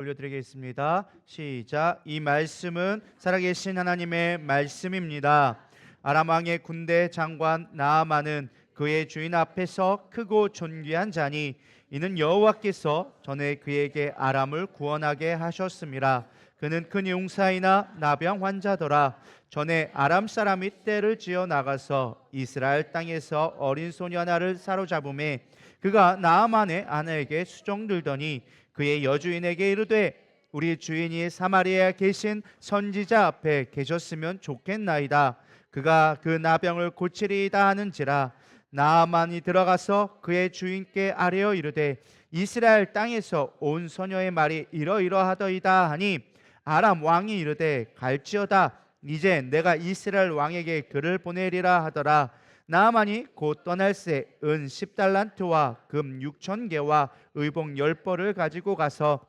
올려드리겠습니다. 시작. 이 말씀은 살아계신 하나님의 말씀입니다. 아람 왕의 군대 장관 나아만은 그의 주인 앞에서 크고 존귀한 자니 이는 여호와께서 전에 그에게 아람을 구원하게 하셨습니다. 그는 큰 용사이나 나병 환자더라. 전에 아람 사람이 떼를 지어 나가서 이스라엘 땅에서 어린 소녀 하나를 사로잡음에 그가 나아만의 아내에게 수종들더니 그의 여주인에게 이르되 우리 주인이 사마리아에 계신 선지자 앞에 계셨으면 좋겠나이다. 그가 그 나병을 고치리이다 하는지라. 나아만이 들어가서 그의 주인께 아뢰어 이르되 이스라엘 땅에서 온 소녀의 말이 이러이러하더이다 하니 아람 왕이 이르되 갈지어다. 이제 내가 이스라엘 왕에게 그를 보내리라 하더라. 나아만이 곧 떠날새 은 10달란트와 금 6,000개와 의복 10벌을 가지고 가서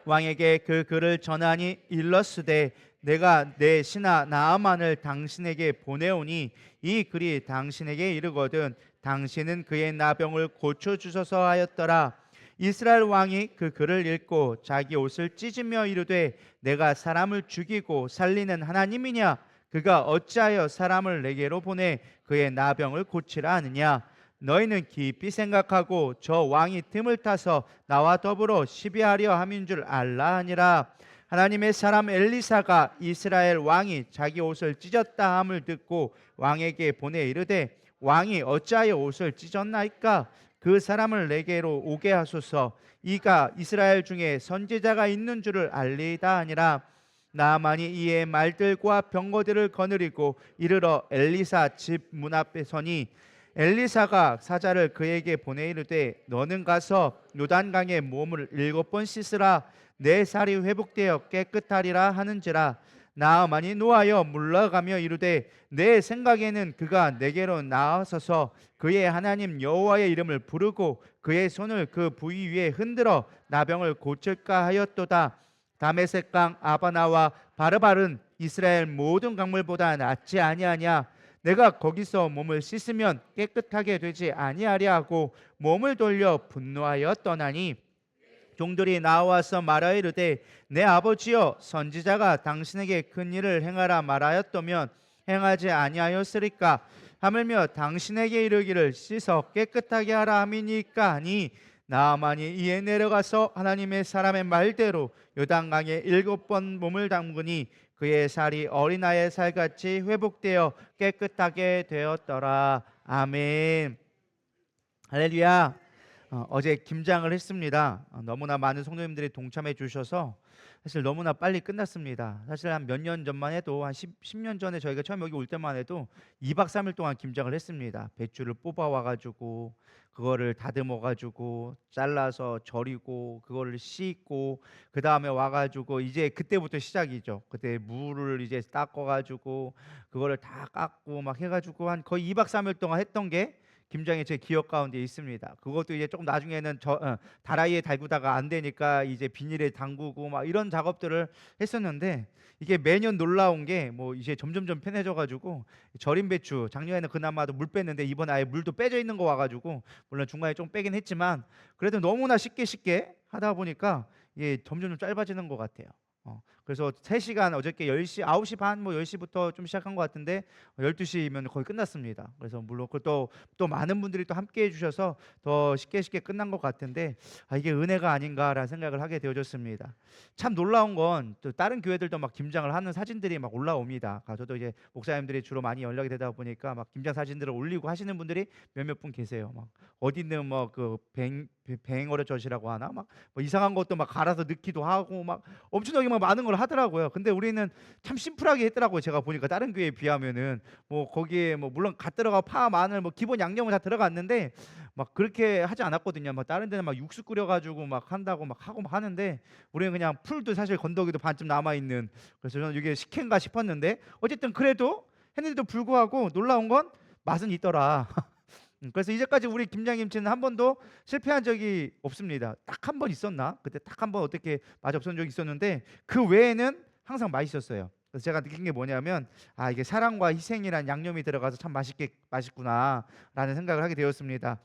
왕에게 그 글을 전하니 일렀으되 내가 내 신하 나아만을 당신에게 보내오니 이 글이 당신에게 이르거든 당신은 그의 나병을 고쳐주소서 하였더라. 이스라엘 왕이 그 글을 읽고 자기 옷을 찢으며 이르되 내가 사람을 죽이고 살리는 하나님이냐? 그가 어찌하여 사람을 내게로 보내 그의 나병을 고치라 하느냐? 너희는 깊이 생각하고 저 왕이 틈을 타서 나와 더불어 시비하려 함인 줄 알라 하니라. 하나님의 사람 엘리사가 이스라엘 왕이 자기 옷을 찢었다 함을 듣고 왕에게 보내 이르되 왕이 어찌하여 옷을 찢었나이까? 그 사람을 내게로 오게 하소서. 이가 이스라엘 중에 선지자가 있는 줄을 알리이다 하니라. 나아만이 이에 말들과 병거들을 거느리고 이르러 엘리사 집 문 앞에 서니 엘리사가 사자를 그에게 보내 이르되 너는 가서 요단강에 몸을 7번 씻으라. 내 살이 회복되어 깨끗하리라 하는지라. 나아만이 노하여 물러가며 이르되 내 생각에는 그가 내게로 나아서서 그의 하나님 여호와의 이름을 부르고 그의 손을 그 부위 위에 흔들어 나병을 고칠까 하였도다. 다메섹강 아바나와 바르발은 이스라엘 모든 강물보다 낫지 아니하냐? 내가 거기서 몸을 씻으면 깨끗하게 되지 아니하랴 하고 몸을 돌려 분노하여 떠나니 종들이 나와서 말하여 이르되 내 아버지여 선지자가 당신에게 큰 일을 행하라 말하였다면 행하지 아니하였으리까? 하물며 당신에게 이르기를 씻어 깨끗하게 하라 함이니까 하니 나아만이 이에 내려가서 하나님의 사람의 말대로 요단강에 7번 몸을 담그니 그의 살이 어린아이의 살같이 회복되어 깨끗하게 되었더라. 아멘. 할렐루야. 어제 김장을 했습니다. 너무나 많은 성도님들이 동참해 주셔서 사실 너무나 빨리 끝났습니다. 사실 한 몇 년 전만 해도 한 10년 전에 저희가 처음 여기 올 때만 해도 2박 3일 동안 김장을 했습니다. 배추를 뽑아 와가지고 그거를 다듬어가지고 잘라서 절이고 그거를 씻고 그 다음에 와가지고 이제 그때부터 시작이죠. 그때 물을 이제 닦아가지고 그거를 다 깎고 막 해가지고 한 거의 2박 3일 동안 했던 게 김장이 제 기억 가운데 있습니다. 그것도 이제 조금 나중에는 다라이에 달구다가 안 되니까 이제 비닐에 담그고 막 이런 작업들을 했었는데 이게 매년 놀라운 게 뭐 이제 점점점 편해져 가지고 절임 배추 작년에는 그나마도 물 뺐는데 이번에 아예 물도 빼져 있는 거 와가지고 물론 중간에 좀 빼긴 했지만 그래도 너무나 쉽게 하다 보니까 이게 점점 짧아지는 것 같아요. 그래서 3시간 어저께 10시, 9시 반, 뭐 10시부터 좀 시작한 것 같은데 12시면 거의 끝났습니다. 그래서 물론 또 많은 분들이 또 함께 해주셔서 더 쉽게 끝난 것 같은데 이게 은혜가 아닌가라는 생각을 하게 되어졌습니다. 참 놀라운 건 또 다른 교회들도 막 김장을 하는 사진들이 막 올라옵니다. 저도 이제 목사님들이 주로 많이 연락이 되다 보니까 막 김장 사진들을 올리고 하시는 분들이 몇몇 분 계세요. 막 어디 있는 뭐 그 뱅어려 젖이라고 하나 막 뭐 이상한 것도 막 갈아서 넣기도 하고 막 엄청나게 막 많은 걸 하더라고요. 근데 우리는 참 심플하게 했더라고요. 제가 보니까 다른 교회에 비하면은 뭐 거기에 뭐 물론 갓 들어가 파, 마늘 뭐 기본 양념은 다 들어갔는데 막 그렇게 하지 않았거든요. 막 다른 데는 막 육수 끓여 가지고 막 한다고 막 하고 막 하는데 우리는 그냥 풀도 사실 건더기도 반쯤 남아 있는. 그래서 저는 이게 식혜인가 싶었는데 어쨌든 그래도 했는데도 불구하고 놀라운 건 맛은 있더라. 그래서 이제까지 우리 김장김치는 한 번도 실패한 적이 없습니다. 딱 한 번 있었나? 그때 딱 한 번 어떻게 맛이 없었던 적이 있었는데 그 외에는 항상 맛있었어요. 그래서 제가 느낀 게 뭐냐면 이게 사랑과 희생이란 양념이 들어가서 참 맛있구나라는 생각을 하게 되었습니다.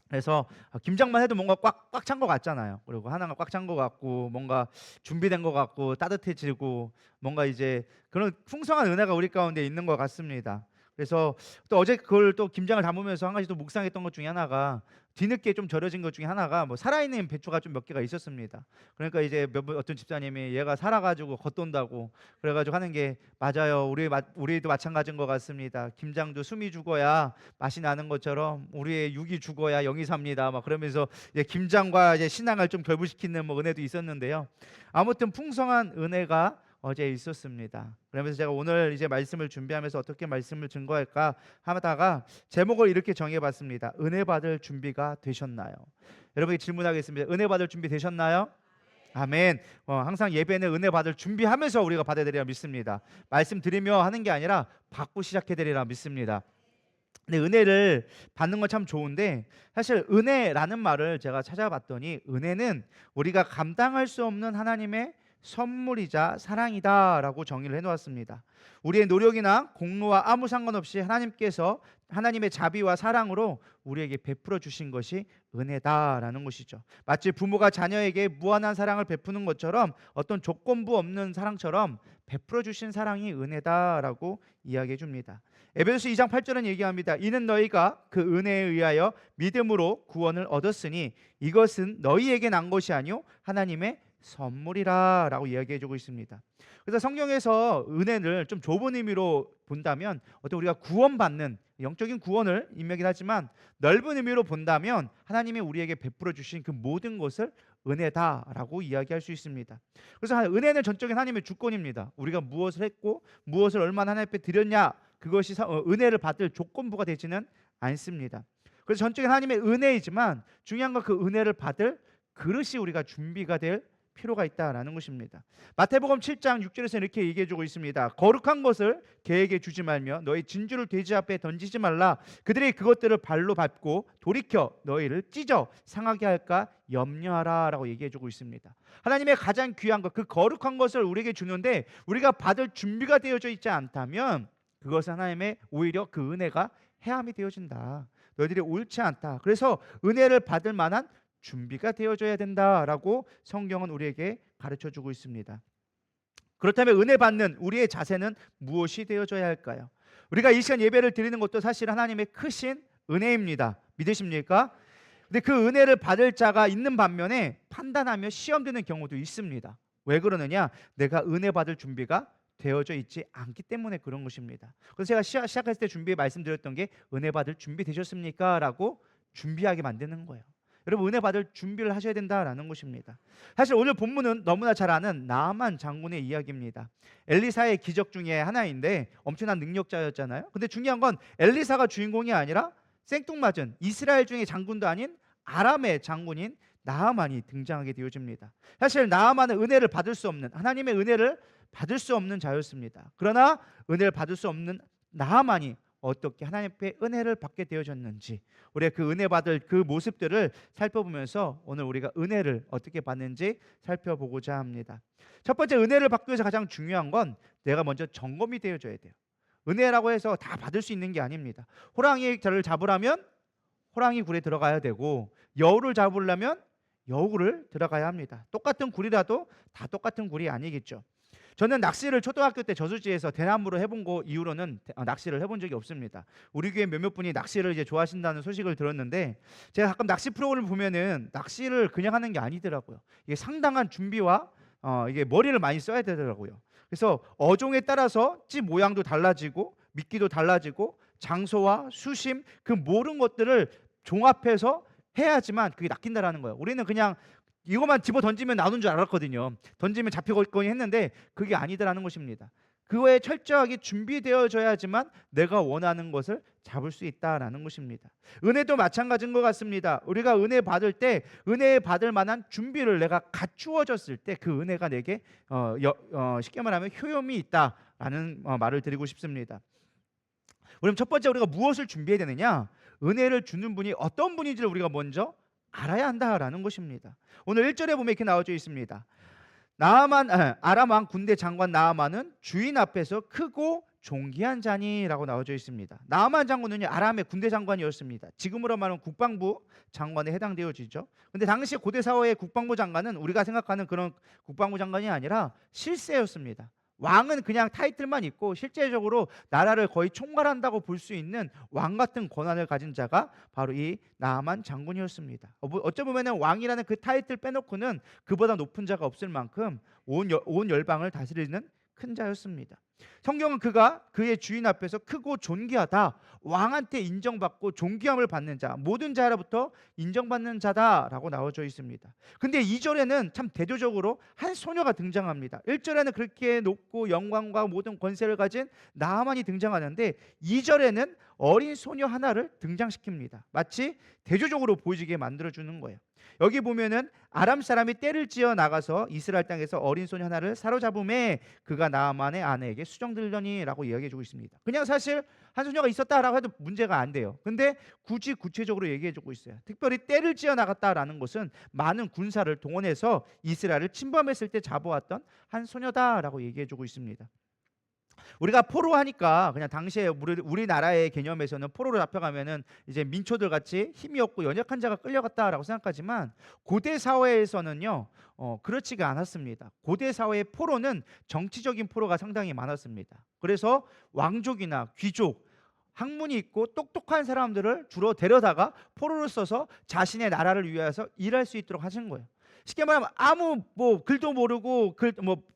그래서 김장만 해도 뭔가 꽉 찬 것 같잖아요. 그리고 하나가 꽉 찬 것 같고 뭔가 준비된 것 같고 따뜻해지고 뭔가 이제 그런 풍성한 은혜가 우리 가운데 있는 것 같습니다. 그래서 또 어제 그걸 또 김장을 담으면서 한 가지 또 묵상했던 것 중에 하나가, 뒤늦게 좀 절여진 것 중에 하나가 뭐 살아있는 배추가 좀 몇 개가 있었습니다. 그러니까 이제 어떤 집사님이 얘가 살아가지고 겉돈다고 그래가지고 하는 게, 맞아요. 우리도 마찬가지인 것 같습니다. 김장도 숨이 죽어야 맛이 나는 것처럼 우리의 육이 죽어야 영이 삽니다. 막 그러면서 이제 김장과 이제 신앙을 좀 결부시키는 뭐 은혜도 있었는데요. 아무튼 풍성한 은혜가 어제 있었습니다. 그러면서 제가 오늘 이제 말씀을 준비하면서 어떻게 말씀을 증거할까 하다가 제목을 이렇게 정해봤습니다. 은혜 받을 준비가 되셨나요? 여러분에게 질문하겠습니다. 은혜 받을 준비 되셨나요? 아멘. 항상 예배는 은혜 받을 준비하면서 우리가 받아들여야 믿습니다. 말씀드리며 하는 게 아니라 받고 시작해드리라 믿습니다. 근데 은혜를 받는 건 참 좋은데, 사실 은혜라는 말을 제가 찾아봤더니 은혜는 우리가 감당할 수 없는 하나님의 선물이자 사랑이다라고 정의를 해놓았습니다. 우리의 노력이나 공로와 아무 상관없이 하나님께서 하나님의 자비와 사랑으로 우리에게 베풀어 주신 것이 은혜다라는 것이죠. 마치 부모가 자녀에게 무한한 사랑을 베푸는 것처럼, 어떤 조건부 없는 사랑처럼 베풀어 주신 사랑이 은혜다라고 이야기해 줍니다. 에베소서 2장 8절은 얘기합니다. 이는 너희가 그 은혜에 의하여 믿음으로 구원을 얻었으니 이것은 너희에게 난 것이 아니요 하나님의 선물이라 라고 이야기해주고 있습니다. 그래서 성경에서 은혜를 좀 좁은 의미로 본다면, 어떤 우리가 구원받는 영적인 구원을 인명이긴 하지만 넓은 의미로 본다면 하나님이 우리에게 베풀어 주신 그 모든 것을 은혜다라고 이야기할 수 있습니다. 그래서 은혜는 전적인 하나님의 주권입니다. 우리가 무엇을 했고 무엇을 얼마나 하나님 앞에 드렸냐, 그것이 은혜를 받을 조건부가 되지는 않습니다. 그래서 전적인 하나님의 은혜이지만 중요한 건 그 은혜를 받을 그릇이 우리가 준비가 될 필요가 있다라는 것입니다. 마태복음 7장 6절에서 이렇게 얘기해주고 있습니다. 거룩한 것을 개에게 주지 말며 너희 진주를 돼지 앞에 던지지 말라. 그들이 그것들을 발로 밟고 돌이켜 너희를 찢어 상하게 할까 염려하라 라고 얘기해주고 있습니다. 하나님의 가장 귀한 것, 그 거룩한 것을 우리에게 주는데 우리가 받을 준비가 되어져 있지 않다면 그것은 하나님의 오히려 그 은혜가 해함이 되어진다. 너희들이 옳지 않다. 그래서 은혜를 받을 만한 준비가 되어져야 된다라고 성경은 우리에게 가르쳐주고 있습니다. 그렇다면 은혜 받는 우리의 자세는 무엇이 되어져야 할까요? 우리가 이 시간 예배를 드리는 것도 사실 하나님의 크신 은혜입니다. 믿으십니까? 근데 그 은혜를 받을 자가 있는 반면에 판단하며 시험되는 경우도 있습니다. 왜 그러느냐? 내가 은혜 받을 준비가 되어져 있지 않기 때문에 그런 것입니다. 그래서 제가 시작했을 때 말씀드렸던 게, 은혜 받을 준비 되셨습니까? 라고 준비하게 만드는 거예요. 여러분, 은혜 받을 준비를 하셔야 된다라는 것입니다. 사실 오늘 본문은 너무나 잘 아는 나아만 장군의 이야기입니다. 엘리사의 기적 중에 하나인데 엄청난 능력자였잖아요. 근데 중요한 건 엘리사가 주인공이 아니라 생뚱맞은 이스라엘 중에 장군도 아닌 아람의 장군인 나아만이 등장하게 되어집니다. 사실 나아만은 은혜를 받을 수 없는, 하나님의 은혜를 받을 수 없는 자였습니다. 그러나 은혜를 받을 수 없는 나아만이 어떻게 하나님께 은혜를 받게 되어졌는지, 우리가 그 은혜 받을 그 모습들을 살펴보면서 오늘 우리가 은혜를 어떻게 받는지 살펴보고자 합니다. 첫 번째, 은혜를 받기 위해서 가장 중요한 건 내가 먼저 점검이 되어져야 돼요. 은혜라고 해서 다 받을 수 있는 게 아닙니다. 호랑이를 잡으려면 호랑이 굴에 들어가야 되고, 여우를 잡으려면 여우굴을 들어가야 합니다. 똑같은 굴이라도 다 똑같은 굴이 아니겠죠. 저는 낚시를 초등학교 때 저수지에서 대나무로 해본 거 이후로는 낚시를 해본 적이 없습니다. 우리 교회 몇몇 분이 낚시를 이제 좋아하신다는 소식을 들었는데, 제가 가끔 낚시 프로그램을 보면은 낚시를 그냥 하는 게 아니더라고요. 이게 상당한 준비와 이게 머리를 많이 써야 되더라고요. 그래서 어종에 따라서 찌 모양도 달라지고 미끼도 달라지고 장소와 수심, 그 모든 것들을 종합해서 해야지만 그게 낚인다라는 거예요. 우리는 그냥 이것만 집어 던지면 나오는 줄 알았거든요. 던지면 잡히겠거니 했는데 그게 아니더라는 것입니다. 그거에 철저하게 준비되어져야지만 내가 원하는 것을 잡을 수 있다라는 것입니다. 은혜도 마찬가지인 것 같습니다. 우리가 은혜 받을 때 은혜 받을 만한 준비를 내가 갖추어졌을 때 그 은혜가 내게 쉽게 말하면 효용이 있다라는 말을 드리고 싶습니다. 그럼 첫 번째, 우리가 무엇을 준비해야 되느냐? 은혜를 주는 분이 어떤 분인지를 우리가 먼저 알아야 한다라는 것입니다. 오늘 1절에 보면 이렇게 나와져 있습니다. 아람 왕 군대 장관 나아만은 주인 앞에서 크고 존귀한 자니라고 나와져 있습니다. 나아만 장군은요 아람의 군대 장관이었습니다. 지금으로 말하면 국방부 장관에 해당되어지죠. 근데 당시 고대 사회의 국방부 장관은 우리가 생각하는 그런 국방부 장관이 아니라 실세였습니다. 왕은 그냥 타이틀만 있고 실제적으로 나라를 거의 총괄한다고 볼 수 있는 왕 같은 권한을 가진 자가 바로 이 나아만 장군이었습니다. 어쩌면 왕이라는 그 타이틀 빼놓고는 그보다 높은 자가 없을 만큼 온 열방을 다스리는 큰 자였습니다. 성경은 그가 그의 주인 앞에서 크고 존귀하다, 왕한테 인정받고 존귀함을 받는 자, 모든 자로부터 인정받는 자다라고 나와져 있습니다. 근데 2절에는 참 대조적으로 한 소녀가 등장합니다. 1절에는 그렇게 높고 영광과 모든 권세를 가진 나아만이 등장하는데 2절에는 어린 소녀 하나를 등장시킵니다. 마치 대조적으로 보여지게 만들어주는 거예요. 여기 보면은 아람 사람이 떼를 지어 나가서 이스라엘 땅에서 어린 소녀 하나를 사로잡음에 그가 나아만의 아내에게 수정들려니라고 이야기해주고 있습니다. 그냥 사실 한 소녀가 있었다라고 해도 문제가 안 돼요. 근데 굳이 구체적으로 얘기해주고 있어요. 특별히 떼를 지어 나갔다라는 것은 많은 군사를 동원해서 이스라엘을 침범했을 때 잡아왔던 한 소녀다라고 얘기해주고 있습니다. 우리가 포로 하니까 그냥 당시에 우리나라의 개념에서는 포로로 잡혀가면은 이제 민초들 같이 힘이 없고 연약한 자가 끌려갔다라고 생각하지만 고대 사회에서는요 그렇지가 않았습니다. 고대 사회의 포로는 정치적인 포로가 상당히 많았습니다. 그래서 왕족이나 귀족, 학문이 있고 똑똑한 사람들을 주로 데려다가 포로로 써서 자신의 나라를 위해서 일할 수 있도록 하신 거예요. 쉽게 말하면 아무 글도 모르고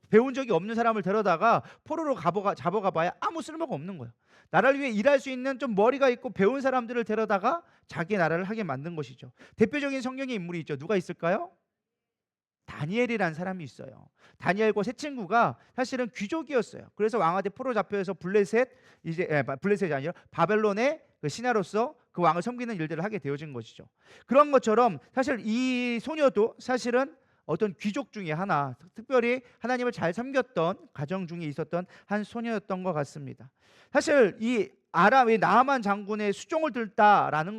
배운 적이 없는 사람을 데려다가 포로로 잡아가 봐야 아무 쓸모가 없는 거예요. 나라를 위해 일할 수 있는 좀 머리가 있고 배운 사람들을 데려다가 자기 나라를 하게 만든 것이죠. 대표적인 성경의 인물이 있죠. 누가 있을까요? 다니엘이라는 사람이 있어요. 다니엘과 세 친구가 사실은 귀족이었어요. 그래서 왕한테 포로 잡혀서 블레셋이 아니라 바벨론의 그 신하로서 그 왕을 섬기는 일들을 하게 되어진 것이죠. 그런 것처럼 사실 이 소녀도 사실은 어떤 귀족 중에 하나, 특별히 하나님을 잘 섬겼던 가정 중에 있었던 한 소녀였던 것 같습니다. 사실 이 아람의 나아만 장군의 수종을 들다라는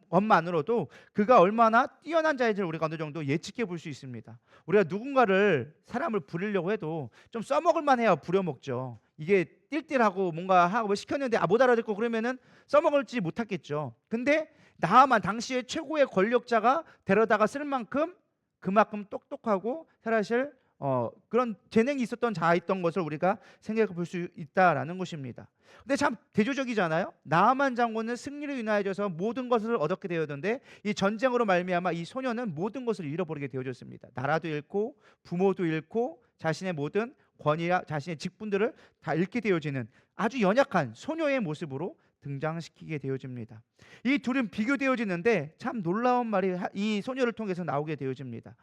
것만으로도 그가 얼마나 뛰어난 자인지를 우리가 어느 정도 예측해 볼 수 있습니다. 우리가 누군가를 사람을 부리려고 해도 좀 써먹을 만해야 부려먹죠. 이게 띨띨하고 뭔가 하고 시켰는데 못 알아듣고 그러면은 써먹을지 못하겠죠. 근데 나아만 당시의 최고의 권력자가 데려다가 쓸 만큼 그만큼 똑똑하고 사실 그런 재능이 있었던 자였던 것을 우리가 생각해 볼 수 있다라는 것입니다. 근데 참 대조적이잖아요. 나아만 장군은 승리를 인하여져서 모든 것을 얻게 되었는데 이 전쟁으로 말미암아 이 소녀는 모든 것을 잃어버리게 되어졌습니다. 나라도 잃고 부모도 잃고 자신의 모든 권위와 자신의 직분들을 다 잃게 되어지는 아주 연약한 소녀의 모습으로 등장시키게 되어집니다. 이 둘은 비교되어지는데 참 놀라운 말이 이 소녀를 통해서 나오게 되어집니다.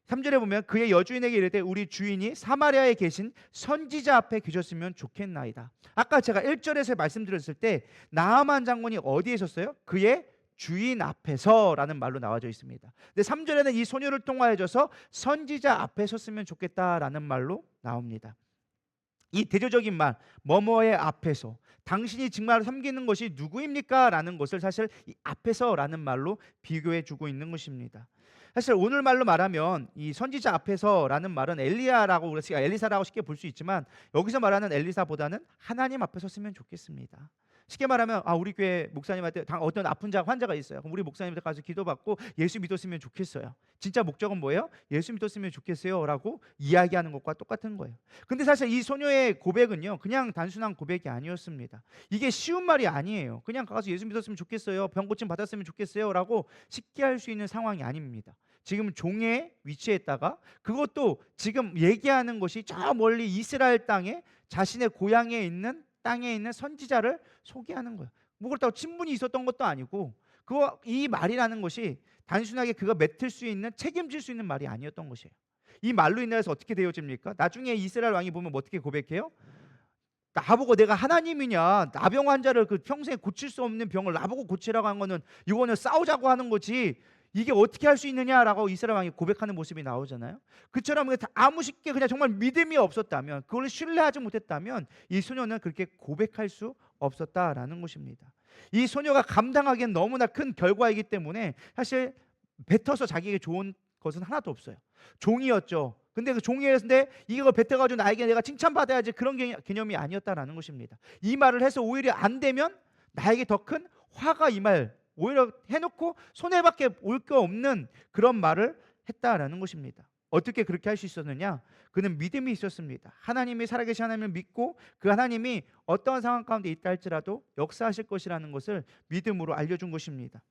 3절에 보면 그의 여주인에게 이르되 우리 주인이 사마리아에 계신 선지자 앞에 계셨으면 좋겠나이다. 아까 제가 1절에서 말씀드렸을 때 나아만 장군이 어디에 있었어요? 그의 주인 앞에서라는 말로 나와져 있습니다. 근데 3절에는 이 소녀를 통하여져서 선지자 앞에 섰으면 좋겠다라는 말로 나옵니다. 이 대조적인 말 뭐뭐의 앞에서 당신이 정말 섬기는 것이 누구입니까? 라는 것을 사실 이 앞에서라는 말로 비교해 주고 있는 것입니다. 사실 오늘 말로 말하면 이 선지자 앞에서라는 말은 엘리야라고 우리가 엘리사라고 쉽게 볼 수 있지만 여기서 말하는 엘리사보다는 하나님 앞에 섰으면 좋겠습니다. 쉽게 말하면 우리 교회 목사님한테 어떤 아픈 환자가 있어요. 그럼 우리 목사님한테 가서 기도받고 예수 믿었으면 좋겠어요. 진짜 목적은 뭐예요? 예수 믿었으면 좋겠어요 라고 이야기하는 것과 똑같은 거예요. 근데 사실 이 소녀의 고백은요 그냥 단순한 고백이 아니었습니다. 이게 쉬운 말이 아니에요. 그냥 가서 예수 믿었으면 좋겠어요, 병 고침 받았으면 좋겠어요 라고 쉽게 할 수 있는 상황이 아닙니다. 지금 종의 위치에다가 그것도 지금 얘기하는 것이 저 멀리 이스라엘 땅에 자신의 고향에 있는 땅에 있는 선지자를 소개하는 거예요. 뭐 그렇다고 친분이 있었던 것도 아니고 이 말이라는 것이 단순하게 그가 맡을 수 있는 책임질 수 있는 말이 아니었던 것이에요. 이 말로 인해서 어떻게 되어집니까? 나중에 이스라엘 왕이 보면 어떻게 고백해요? 나보고 내가 하나님이냐? 나병 환자를 그 평생에 고칠 수 없는 병을 나보고 고치라고 한 거는 이거는 싸우자고 하는 거지. 이게 어떻게 할 수 있느냐라고 이스라엘 왕이 고백하는 모습이 나오잖아요. 그처럼 아무 쉽게 그냥 정말 믿음이 없었다면, 그걸 신뢰하지 못했다면 이 소녀는 그렇게 고백할 수 없었다라는 것입니다. 이 소녀가 감당하기엔 너무나 큰 결과이기 때문에 사실 뱉어서 자기에게 좋은 것은 하나도 없어요. 종이었죠. 근데 그 종이었는데 이걸 뱉어가지고 나에게 내가 칭찬받아야지, 그런 개념이 아니었다라는 것입니다. 이 말을 해서 오히려 안 되면 나에게 더 큰 화가 임할, 오히려 해놓고 손해밖에 올 거 없는 그런 말을 했다라는 것입니다. 어떻게 그렇게 할 수 있었느냐? 그는 믿음이 있었습니다. 하나님이 살아계신 하나님을 믿고 그 하나님이 어떠한 상황 가운데 있다 할지라도 역사하실 것이라는 것을 믿음으로 알려준 것입니다.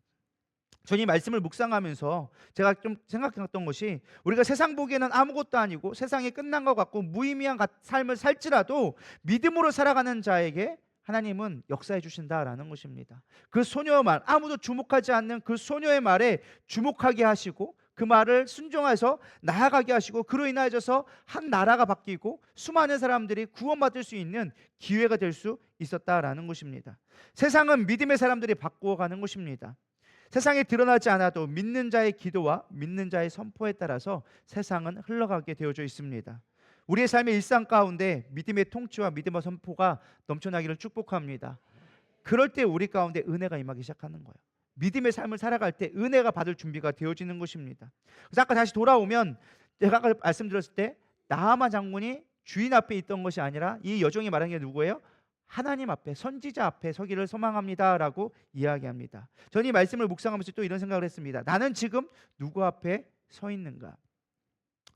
저는 이 말씀을 묵상하면서 제가 좀 생각했던 것이, 우리가 세상 보기에는 아무것도 아니고 세상이 끝난 것 같고 무의미한 삶을 살지라도 믿음으로 살아가는 자에게 하나님은 역사해 주신다라는 것입니다. 그 소녀의 말, 아무도 주목하지 않는 그 소녀의 말에 주목하게 하시고 그 말을 순종해서 나아가게 하시고, 그로 인하여서 한 나라가 바뀌고 수많은 사람들이 구원받을 수 있는 기회가 될 수 있었다라는 것입니다. 세상은 믿음의 사람들이 바꾸어가는 것입니다. 세상에 드러나지 않아도 믿는 자의 기도와 믿는 자의 선포에 따라서 세상은 흘러가게 되어져 있습니다. 우리의 삶의 일상 가운데 믿음의 통치와 믿음의 선포가 넘쳐나기를 축복합니다. 그럴 때 우리 가운데 은혜가 임하기 시작하는 거예요. 믿음의 삶을 살아갈 때 은혜가 받을 준비가 되어지는 것입니다. 그래서 아까 다시 돌아오면, 제가 아까 말씀드렸을 때 나아만 장군이 주인 앞에 있던 것이 아니라 이 여종이 말하는 게 누구예요? 하나님 앞에, 선지자 앞에 서기를 소망합니다라고 이야기합니다. 저는 이 말씀을 묵상하면서 또 이런 생각을 했습니다. 나는 지금 누구 앞에 서 있는가?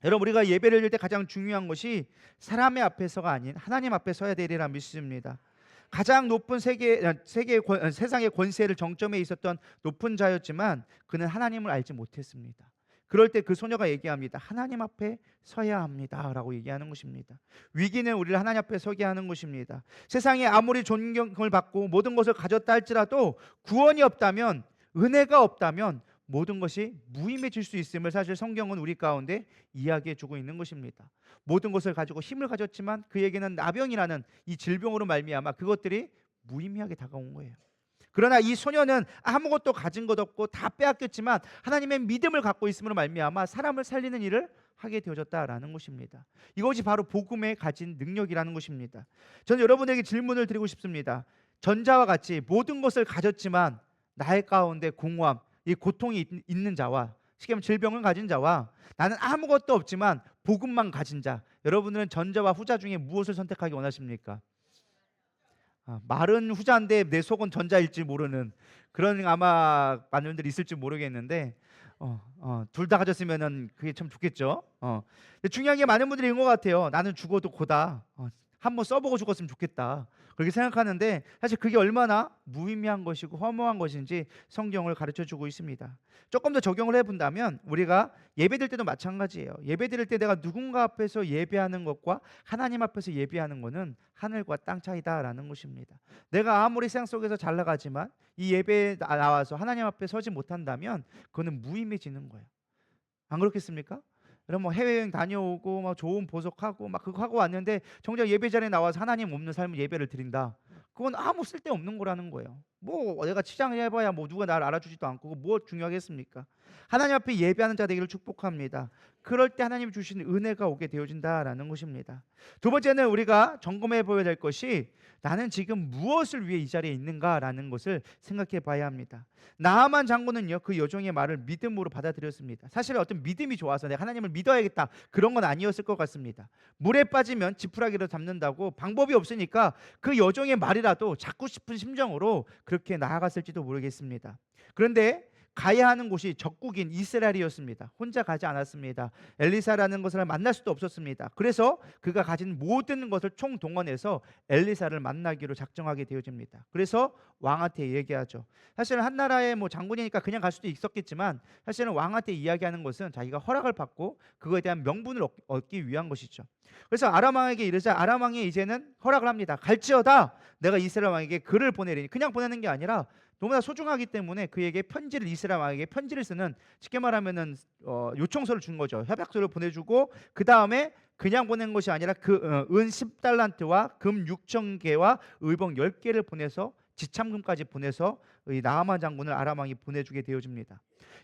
여러분, 우리가 예배를 드릴 때 가장 중요한 것이 사람의 앞에서가 아닌 하나님 앞에 서야 되리라 믿습니다. 가장 높은 세상의 권세를 정점에 있었던 높은 자였지만 그는 하나님을 알지 못했습니다. 그럴 때 그 소녀가 얘기합니다. 하나님 앞에 서야 합니다 라고 얘기하는 것입니다. 위기는 우리를 하나님 앞에 서게 하는 것입니다. 세상에 아무리 존경을 받고 모든 것을 가졌다 할지라도 구원이 없다면, 은혜가 없다면 모든 것이 무의미해질 수 있음을 사실 성경은 우리 가운데 이야기해 주고 있는 것입니다. 모든 것을 가지고 힘을 가졌지만 그에게는 나병이라는 이 질병으로 말미암아 그것들이 무의미하게 다가온 거예요. 그러나 이 소녀는 아무것도 가진 것 없고 다 빼앗겼지만 하나님의 믿음을 갖고 있음으로 말미암아 사람을 살리는 일을 하게 되어졌다라는 것입니다. 이것이 바로 복음에 가진 능력이라는 것입니다. 저는 여러분에게 질문을 드리고 싶습니다. 전자와 같이 모든 것을 가졌지만 나의 가운데 공허함, 이 고통이 있는 자와, 쉽게 말하면 질병을 가진 자와 나는 아무것도 없지만 복음만 가진 자, 여러분들은 전자와 후자 중에 무엇을 선택하기 원하십니까? 말은 후자인데 내 속은 전자일지 모르는 그런 아마 많은 분들이 있을지 모르겠는데, 둘 다 가졌으면은 그게 참 좋겠죠. 근데 중요한 게 많은 분들이 이런 것 같아요. 나는 죽어도 고다. 한번 써보고 죽었으면 좋겠다. 그렇게 생각하는데 사실 그게 얼마나 무의미한 것이고 허무한 것인지 성경을 가르쳐주고 있습니다. 조금 더 적용을 해본다면 우리가 예배드릴 때도 마찬가지예요. 예배드릴 때 내가 누군가 앞에서 예배하는 것과 하나님 앞에서 예배하는 것은 하늘과 땅 차이다라는 것입니다. 내가 아무리 세상 속에서 잘 나가지만 이 예배에 나와서 하나님 앞에 서지 못한다면 그거는 무의미해지는 거예요. 안 그렇겠습니까? 여러분, 뭐 해외여행 다녀오고 막 좋은 보석하고 막 그거 하고 왔는데 정작 예배 자리에 나와서 하나님 없는 삶을 예배를 드린다. 그건 아무 쓸데없는 거라는 거예요. 뭐 내가 치장해봐야 뭐 누가 나를 알아주지도 않고 뭐 중요하겠습니까? 하나님 앞에 예배하는 자 되기를 축복합니다. 그럴 때 하나님이 주시는 은혜가 오게 되어진다라는 것입니다. 두 번째는 우리가 점검해 보아야 될 것이, 나는 지금 무엇을 위해 이 자리에 있는가라는 것을 생각해 봐야 합니다. 나아만 장군은요, 그 여종의 말을 믿음으로 받아들였습니다. 사실 어떤 믿음이 좋아서 내가 하나님을 믿어야겠다 그런 건 아니었을 것 같습니다. 물에 빠지면 지푸라기로 잡는다고 방법이 없으니까 그 여종의 말이라도 잡고 싶은 심정으로 그렇게 나아갔을지도 모르겠습니다. 그런데 가야 하는 곳이 적국인 이스라엘이었습니다. 혼자 가지 않았습니다. 엘리사라는 것을 만날 수도 없었습니다. 그래서 그가 가진 모든 것을 총동원해서 엘리사를 만나기로 작정하게 되어집니다. 그래서 왕한테 얘기하죠. 사실은 한 나라의 뭐 장군이니까 그냥 갈 수도 있었겠지만 사실은 왕한테 이야기하는 것은 자기가 허락을 받고 그거에 대한 명분을 얻기 위한 것이죠. 그래서 아람 왕에게 이르자 아람 왕이 이제는 허락을 합니다. 갈지어다 내가 이스라엘 왕에게 글을 보내리니, 그냥 보내는 게 아니라 너무나 소중하기 때문에 그에게 편지를, 이스라엘 왕에게 편지를 쓰는, 쉽게 말하면은 요청서를 준 거죠. 협약서를 보내주고 그 다음에 그냥 보낸 것이 아니라 그 은 10달란트와 금 6,000개와 의복 10개를 보내서 지참금까지 보내서 이 나아만 장군을 아람 왕이 보내주게 되어집니다.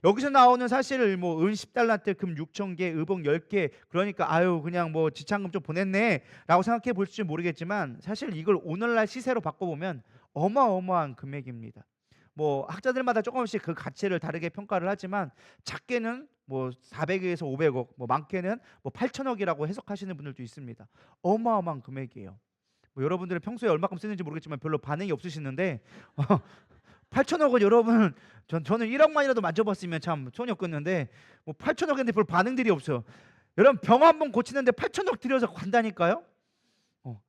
여기서 나오는 사실 뭐 은 10달란트, 금 6,000개, 의복 10개, 그러니까 아유 그냥 뭐 지참금 좀 보냈네라고 생각해 볼지 모르겠지만 사실 이걸 오늘날 시세로 바꿔보면 어마어마한 금액입니다. 뭐 학자들마다 조금씩 그 가치를 다르게 평가를 하지만 작게는 뭐 400에서 500억, 뭐 많게는 뭐 8천억이라고 해석하시는 분들도 있습니다. 어마어마한 금액이에요. 뭐 여러분들은 평소에 얼마큼 쓰는지 모르겠지만 별로 반응이 없으시는데 8천억은 여러분, 저는 1억만이라도 만져봤으면 참 손이 없겠는데 뭐 8천억인데 별 반응들이 없어요. 여러분 병 한 번 고치는데 8천억 들여서 간다니까요.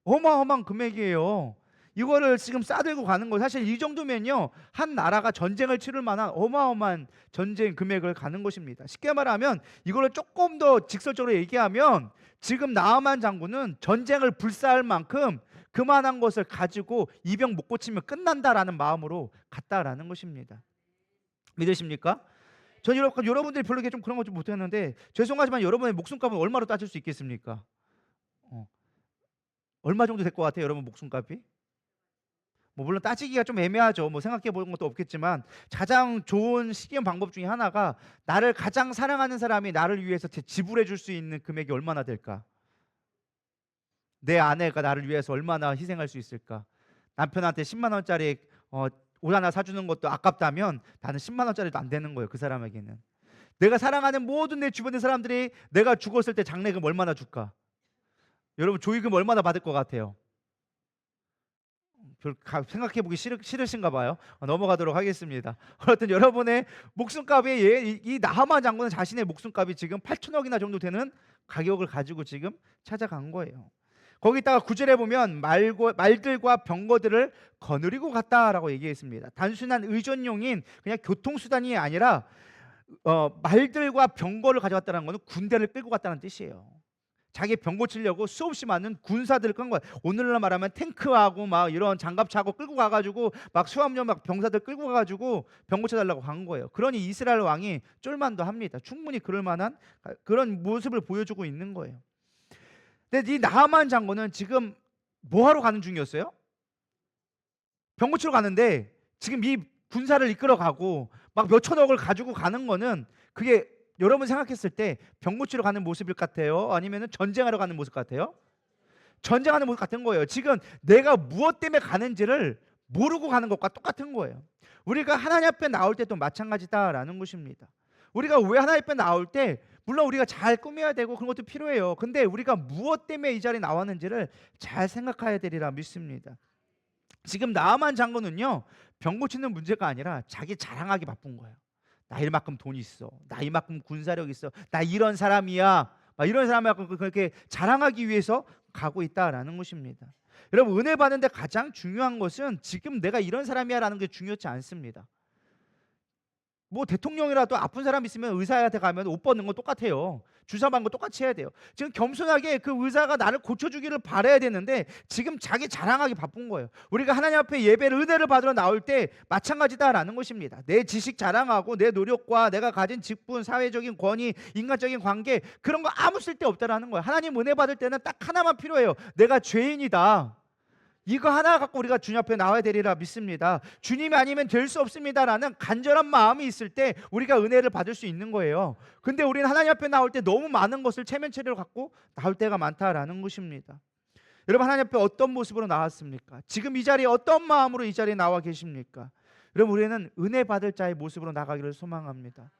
어마어마한 금액이에요. 이거를 지금 싸들고 가는 거, 사실 이 정도면요 한 나라가 전쟁을 치를 만한 어마어마한 전쟁 금액을 가는 것입니다. 쉽게 말하면 이거를 조금 더 직설적으로 얘기하면 지금 나아만 장군은 전쟁을 불사할 만큼 그만한 것을 가지고 이병 못 고치면 끝난다라는 마음으로 갔다라는 것입니다. 믿으십니까? 전 여러분들이 별로 좀 그런 거 좀 못했는데 죄송하지만 여러분의 목숨값은 얼마로 따질 수 있겠습니까? 어, 얼마 정도 될 것 같아요, 여러분 목숨값이? 뭐 물론 따지기가 좀 애매하죠. 뭐 생각해 보는 것도 없겠지만 가장 좋은 시기형 방법 중에 하나가 나를 가장 사랑하는 사람이 나를 위해서 지불해 줄 수 있는 금액이 얼마나 될까? 내 아내가 나를 위해서 얼마나 희생할 수 있을까? 남편한테 10만 원짜리 옷 하나 사주는 것도 아깝다면 나는 10만 원짜리도 안 되는 거예요, 그 사람에게는. 내가 사랑하는 모든 내 주변의 사람들이 내가 죽었을 때 장례금 얼마나 줄까? 여러분 조의금 얼마나 받을 것 같아요? 생각해 보기 싫으신가 봐요. 넘어가도록 하겠습니다. 어쨌든 여러분의 목숨값이 이 나하만 장군은 자신의 목숨값이 지금 8천억이나 정도 되는 가격을 가지고 지금 찾아간 거예요. 거기다가 구절에 보면 말들과 병거들을 거느리고 갔다라고 얘기했습니다. 단순한 의존용인 그냥 교통수단이 아니라 말들과 병거를 가져갔다는 것은 군대를 끌고 갔다는 뜻이에요. 자기 병 고치려고 수없이 많은 군사들을 끈 거야. 오늘날 말하면 탱크하고 막 이런 장갑차고 끌고 가가지고 막 수함용 막 병사들 끌고 가가지고 병 고쳐달라고 간 거예요. 그러니 이스라엘 왕이 쫄만도 합니다. 충분히 그럴 만한 그런 모습을 보여주고 있는 거예요. 근데 이 나하만 장군은 지금 뭐 하러 가는 중이었어요? 병 고치러 가는데 지금 이 군사를 이끌어 가고 막 몇천억을 가지고 가는 거는 그게 여러분 생각했을 때 병 고치러 가는 모습일 같아요? 아니면 전쟁하러 가는 모습 같아요? 전쟁하는 모습 같은 거예요. 지금 내가 무엇 때문에 가는지를 모르고 가는 것과 똑같은 거예요. 우리가 하나님 앞에 나올 때도 마찬가지다라는 것입니다. 우리가 왜 하나님 앞에 나올 때 물론 우리가 잘 꾸며야 되고 그런 것도 필요해요. 근데 우리가 무엇 때문에 이 자리에 나왔는지를 잘 생각해야 되리라 믿습니다. 지금 나아만 장군은요 병 고치는 문제가 아니라 자기 자랑하기 바쁜 거예요. 나 이만큼 돈 있어. 나 이만큼 군사력 있어. 나 이런 사람이야. 막 이런 사람하고 그렇게 자랑하기 위해서 가고 있다라는 것입니다. 여러분 은혜 받는데 가장 중요한 것은 지금 내가 이런 사람이야라는 게 중요치 않습니다. 뭐 대통령이라도 아픈 사람 있으면 의사한테 가면 옷 벗는 건 똑같아요. 주사 맞는 거 똑같이 해야 돼요. 지금 겸손하게 그 의사가 나를 고쳐주기를 바라야 되는데 지금 자기 자랑하기 바쁜 거예요. 우리가 하나님 앞에 예배를 은혜를 받으러 나올 때 마찬가지다라는 것입니다. 내 지식 자랑하고 내 노력과 내가 가진 직분, 사회적인 권위, 인간적인 관계 그런 거 아무 쓸데없다라는 거예요. 하나님 은혜 받을 때는 딱 하나만 필요해요. 내가 죄인이다. 이거 하나 갖고 우리가 주님 앞에 나와야 되리라 믿습니다. 주님이 아니면 될 수 없습니다라는 간절한 마음이 있을 때 우리가 은혜를 받을 수 있는 거예요. 근데 우리는 하나님 앞에 나올 때 너무 많은 것을 체면체를 갖고 나올 때가 많다라는 것입니다. 여러분 하나님 앞에 어떤 모습으로 나왔습니까? 지금 이 자리에 어떤 마음으로 이 자리에 나와 계십니까? 여러분 우리는 은혜 받을 자의 모습으로 나가기를 소망합니다.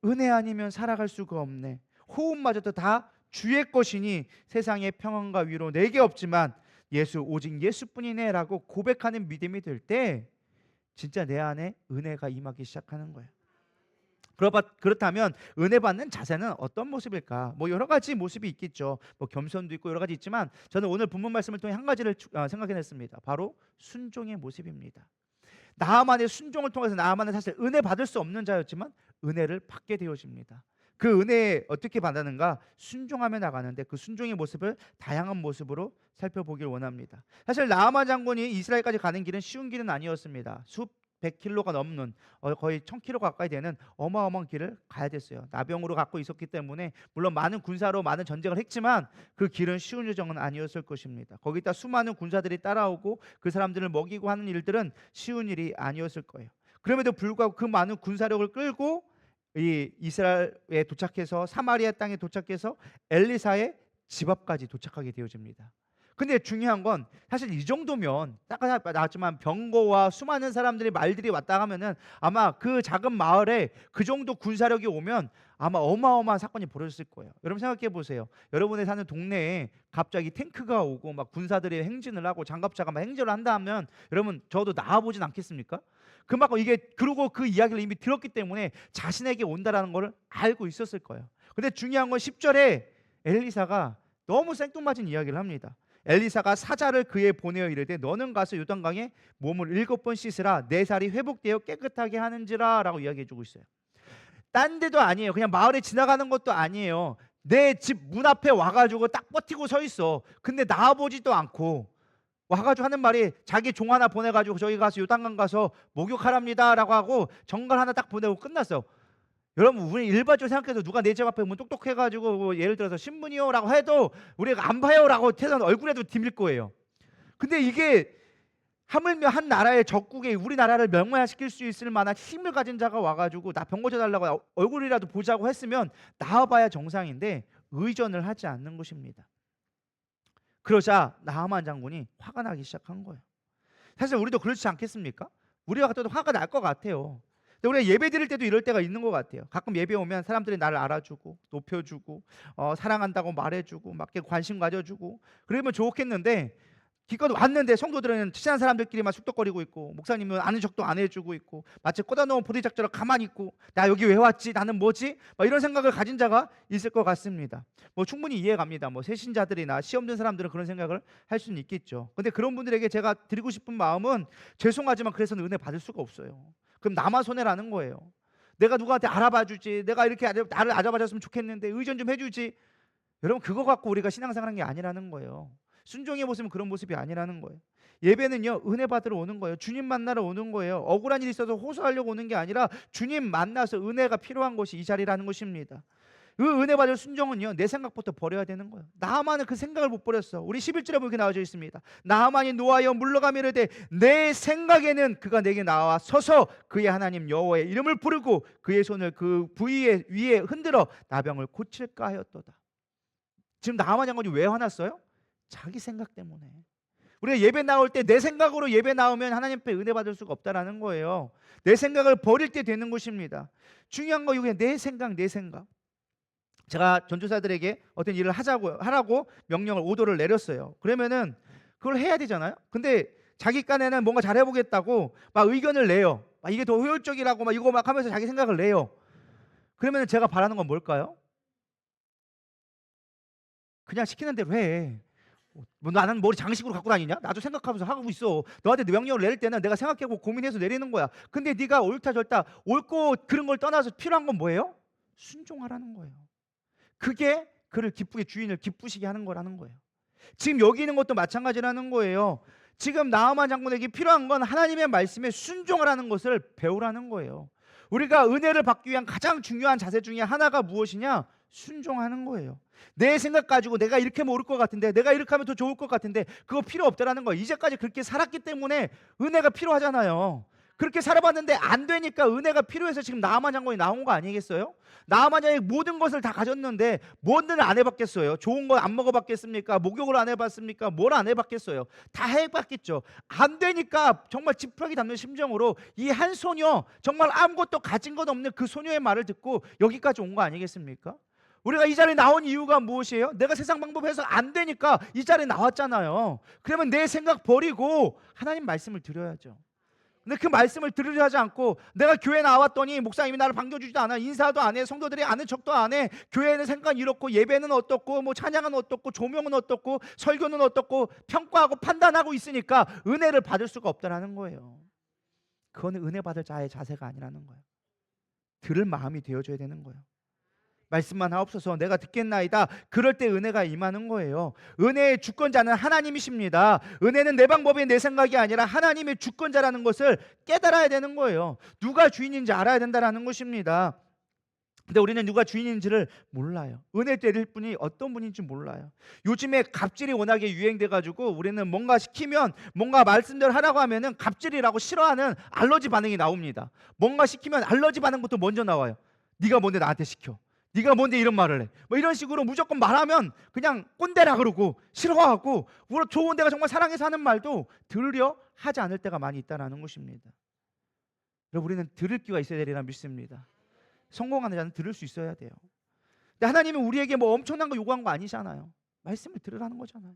은혜 아니면 살아갈 수가 없네. 호흡마저도 다 주의 것이니 세상의 평안과 위로 내게 없지만 예수 오직 예수뿐이네 라고 고백하는 믿음이 될 때 진짜 내 안에 은혜가 임하기 시작하는 거예요. 그렇다면 은혜 받는 자세는 어떤 모습일까? 뭐 여러 가지 모습이 있겠죠. 뭐 겸손도 있고 여러 가지 있지만 저는 오늘 본문 말씀을 통해 한 가지를 생각해냈습니다. 바로 순종의 모습입니다. 나아만의 순종을 통해서 나아만은 사실 은혜 받을 수 없는 자였지만 은혜를 받게 되어집니다. 그 은혜 어떻게 받았는가? 순종하며 나가는데 그 순종의 모습을 다양한 모습으로 살펴보길 원합니다. 사실 나아만 장군이 이스라엘까지 가는 길은 쉬운 길은 아니었습니다. 수백 킬로가 넘는 거의 1000킬로 가까이 되는 어마어마한 길을 가야 됐어요. 나병으로 갖고 있었기 때문에 물론 많은 군사로 많은 전쟁을 했지만 그 길은 쉬운 여정은 아니었을 것입니다. 거기다 수많은 군사들이 따라오고 그 사람들을 먹이고 하는 일들은 쉬운 일이 아니었을 거예요. 그럼에도 불구하고 그 많은 군사력을 끌고 이 이스라엘에 도착해서 사마리아 땅에 도착해서 엘리사의 집 앞까지 도착하게 되어집니다. 근데 중요한 건 사실 이 정도면 아까 나왔지만 병거와 수많은 사람들이 말들이 왔다 가면은 아마 그 작은 마을에 그 정도 군사력이 오면 아마 어마어마한 사건이 벌어졌을 거예요. 여러분 생각해 보세요. 여러분이 사는 동네에 갑자기 탱크가 오고 막 군사들이 행진을 하고 장갑차가 막 행진을 한다면 여러분 저도 나와보진 않겠습니까? 그만큼 이게 그러고 그 이야기를 이미 들었기 때문에 자신에게 온다라는 걸 알고 있었을 거예요. 근데 중요한 건 10절에 엘리사가 너무 생뚱맞은 이야기를 합니다. 엘리사가 사자를 그에 보내어 이르되 너는 가서 요단강에 몸을 7번 씻으라 내 살이 회복되어 깨끗하게 하는지라 라고 이야기해 주고 있어요. 딴 데도 아니에요. 그냥 마을에 지나가는 것도 아니에요. 내 집 문 앞에 와가지고 딱 버티고 서 있어. 근데 나와보지도 않고 와가지고 하는 말이 자기 종 하나 보내가지고 저기 가서 요단강 가서 목욕하랍니다 라고 하고 정갈 하나 딱 보내고 끝났어. 여러분 우리 일반적으로 생각해도 누가 내 집 앞에 뭐 똑똑해가지고 뭐 예를 들어서 신문이요 라고 해도 우리가 안 봐요 라고 태산 얼굴에도 디밀 거예요. 근데 이게 하물며 한 나라의 적국에 우리나라를 명예화시킬 수 있을 만한 힘을 가진 자가 와가지고 나 병 고쳐달라고 얼굴이라도 보자고 했으면 나와봐야 정상인데 의전을 하지 않는 것입니다. 그러자 나하만 장군이 화가 나기 시작한 거예요. 사실 우리도 그렇지 않겠습니까? 우리가 같아도 화가 날 것 같아요. 근데 우리가 예배 드릴 때도 이럴 때가 있는 것 같아요. 가끔 예배 오면 사람들이 나를 알아주고 높여주고 사랑한다고 말해주고 막 관심 가져주고 그러면 좋겠는데 기껏 왔는데 성도들은 친한 사람들끼리만 숙덕거리고 있고 목사님은 아는 척도 안 해주고 있고 마치 꽂아놓은 보리작처럼 가만히 있고 나 여기 왜 왔지? 나는 뭐지? 막 이런 생각을 가진 자가 있을 것 같습니다. 뭐 충분히 이해갑니다. 뭐 새신자들이나 시험 든 사람들은 그런 생각을 할 수는 있겠죠. 근데 그런 분들에게 제가 드리고 싶은 마음은 죄송하지만 그래서는 은혜 받을 수가 없어요. 그럼 나만 손해라는 거예요. 내가 누구한테 알아봐 주지, 내가 이렇게 나를 알아봐 줬으면 좋겠는데 의전 좀 해주지. 여러분 그거 갖고 우리가 신앙생활하는 게 아니라는 거예요. 순종의 모습은 그런 모습이 아니라는 거예요. 예배는요 은혜 받으러 오는 거예요. 주님 만나러 오는 거예요. 억울한 일이 있어서 호소하려고 오는 게 아니라 주님 만나서 은혜가 필요한 것이 이 자리라는 것입니다. 그 은혜 받을 순종은요 내 생각부터 버려야 되는 거예요. 나하만은 그 생각을 못 버렸어. 우리 11절에 보면 이렇게 나와져 있습니다. 나하만이 노하여 물러가며 이르되 내 생각에는 그가 내게 나와 서서 그의 하나님 여호와의 이름을 부르고 그의 손을 그 부위 위에 흔들어 나병을 고칠까 하였도다. 지금 나하만 장군이 왜 화났어요? 자기 생각 때문에. 우리가 예배 나올 때 내 생각으로 예배 나오면 하나님 앞에 은혜 받을 수가 없다라는 거예요. 내 생각을 버릴 때 되는 것입니다. 중요한 거 이게 내 생각. 제가 전도사들에게 어떤 일을 하라고 명령을 오더를 내렸어요. 그러면은 그걸 해야 되잖아요. 근데 자기 깐에는 뭔가 잘해보겠다고 막 의견을 내요. 막 이게 더 효율적이라고 막 이거 막 하면서 자기 생각을 내요. 그러면은 제가 바라는 건 뭘까요? 그냥 시키는 대로 해. 뭐 나는 머리 장식으로 갖고 다니냐? 나도 생각하면서 하고 있어. 너한테 명령을 내릴 때는 내가 생각하고 고민해서 내리는 거야. 근데 네가 옳다 절다 옳고 그런 걸 떠나서 필요한 건 뭐예요? 순종하라는 거예요. 그게 그를 기쁘게 주인을 기쁘시게 하는 거라는 거예요. 지금 여기 있는 것도 마찬가지라는 거예요. 지금 나아만 장군에게 필요한 건 하나님의 말씀에 순종하라는 것을 배우라는 거예요. 우리가 은혜를 받기 위한 가장 중요한 자세 중에 하나가 무엇이냐? 순종하는 거예요. 내 생각 가지고 내가 이렇게 하면 옳을 것 같은데 내가 이렇게 하면 더 좋을 것 같은데 그거 필요 없다라는 거예요. 이제까지 그렇게 살았기 때문에 은혜가 필요하잖아요. 그렇게 살아봤는데 안 되니까 은혜가 필요해서 지금 나아만 장군이 나온 거 아니겠어요? 나아만 장군이 모든 것을 다 가졌는데 뭔들 안 해봤겠어요? 좋은 거 안 먹어봤겠습니까? 목욕을 안 해봤습니까? 뭘 안 해봤겠어요? 다 해봤겠죠. 안 되니까 정말 지푸라기 잡는 심정으로 이 한 소녀 정말 아무것도 가진 것 없는 그 소녀의 말을 듣고 여기까지 온 거 아니겠습니까? 우리가 이 자리에 나온 이유가 무엇이에요? 내가 세상 방법해서 안 되니까 이 자리에 나왔잖아요. 그러면 내 생각 버리고 하나님 말씀을 드려야죠. 근데 그 말씀을 들으려 하지 않고 내가 교회 나왔더니 목사님이 나를 반겨주지도 않아. 인사도 안 해. 성도들이 아는 척도 안 해. 교회는 생각 이렇고 예배는 어떻고 뭐 찬양은 어떻고 조명은 어떻고 설교는 어떻고 평가하고 판단하고 있으니까 은혜를 받을 수가 없다라는 거예요. 그거는 은혜 받을 자의 자세가 아니라는 거예요. 들을 마음이 되어줘야 되는 거예요. 말씀만 하옵소서 내가 듣겠나이다. 그럴 때 은혜가 임하는 거예요. 은혜의 주권자는 하나님이십니다. 은혜는 내 방법이 내 생각이 아니라 하나님의 주권자라는 것을 깨달아야 되는 거예요. 누가 주인인지 알아야 된다는 것입니다. 근데 우리는 누가 주인인지를 몰라요. 은혜 때릴 분이 어떤 분인지 몰라요. 요즘에 갑질이 워낙에 유행돼 가지고 우리는 뭔가 시키면 뭔가 말씀대로 하라고 하면은 갑질이라고 싫어하는 알러지 반응이 나옵니다. 뭔가 시키면 알러지 반응부터 먼저 나와요. 네가 뭔데 나한테 시켜. 네가 뭔데 이런 말을 해? 뭐 이런 식으로 무조건 말하면 그냥 꼰대라 그러고 싫어하고, 물론 좋은 데가 정말 사랑해서 하는 말도 들으려 하지 않을 때가 많이 있다는 것입니다. 여러분, 우리는 들을 귀가 있어야 되리라 믿습니다. 성공하는 자는 들을 수 있어야 돼요. 근데 하나님은 우리에게 뭐 엄청난 거 요구한 거 아니잖아요. 말씀을 들으라는 거잖아요.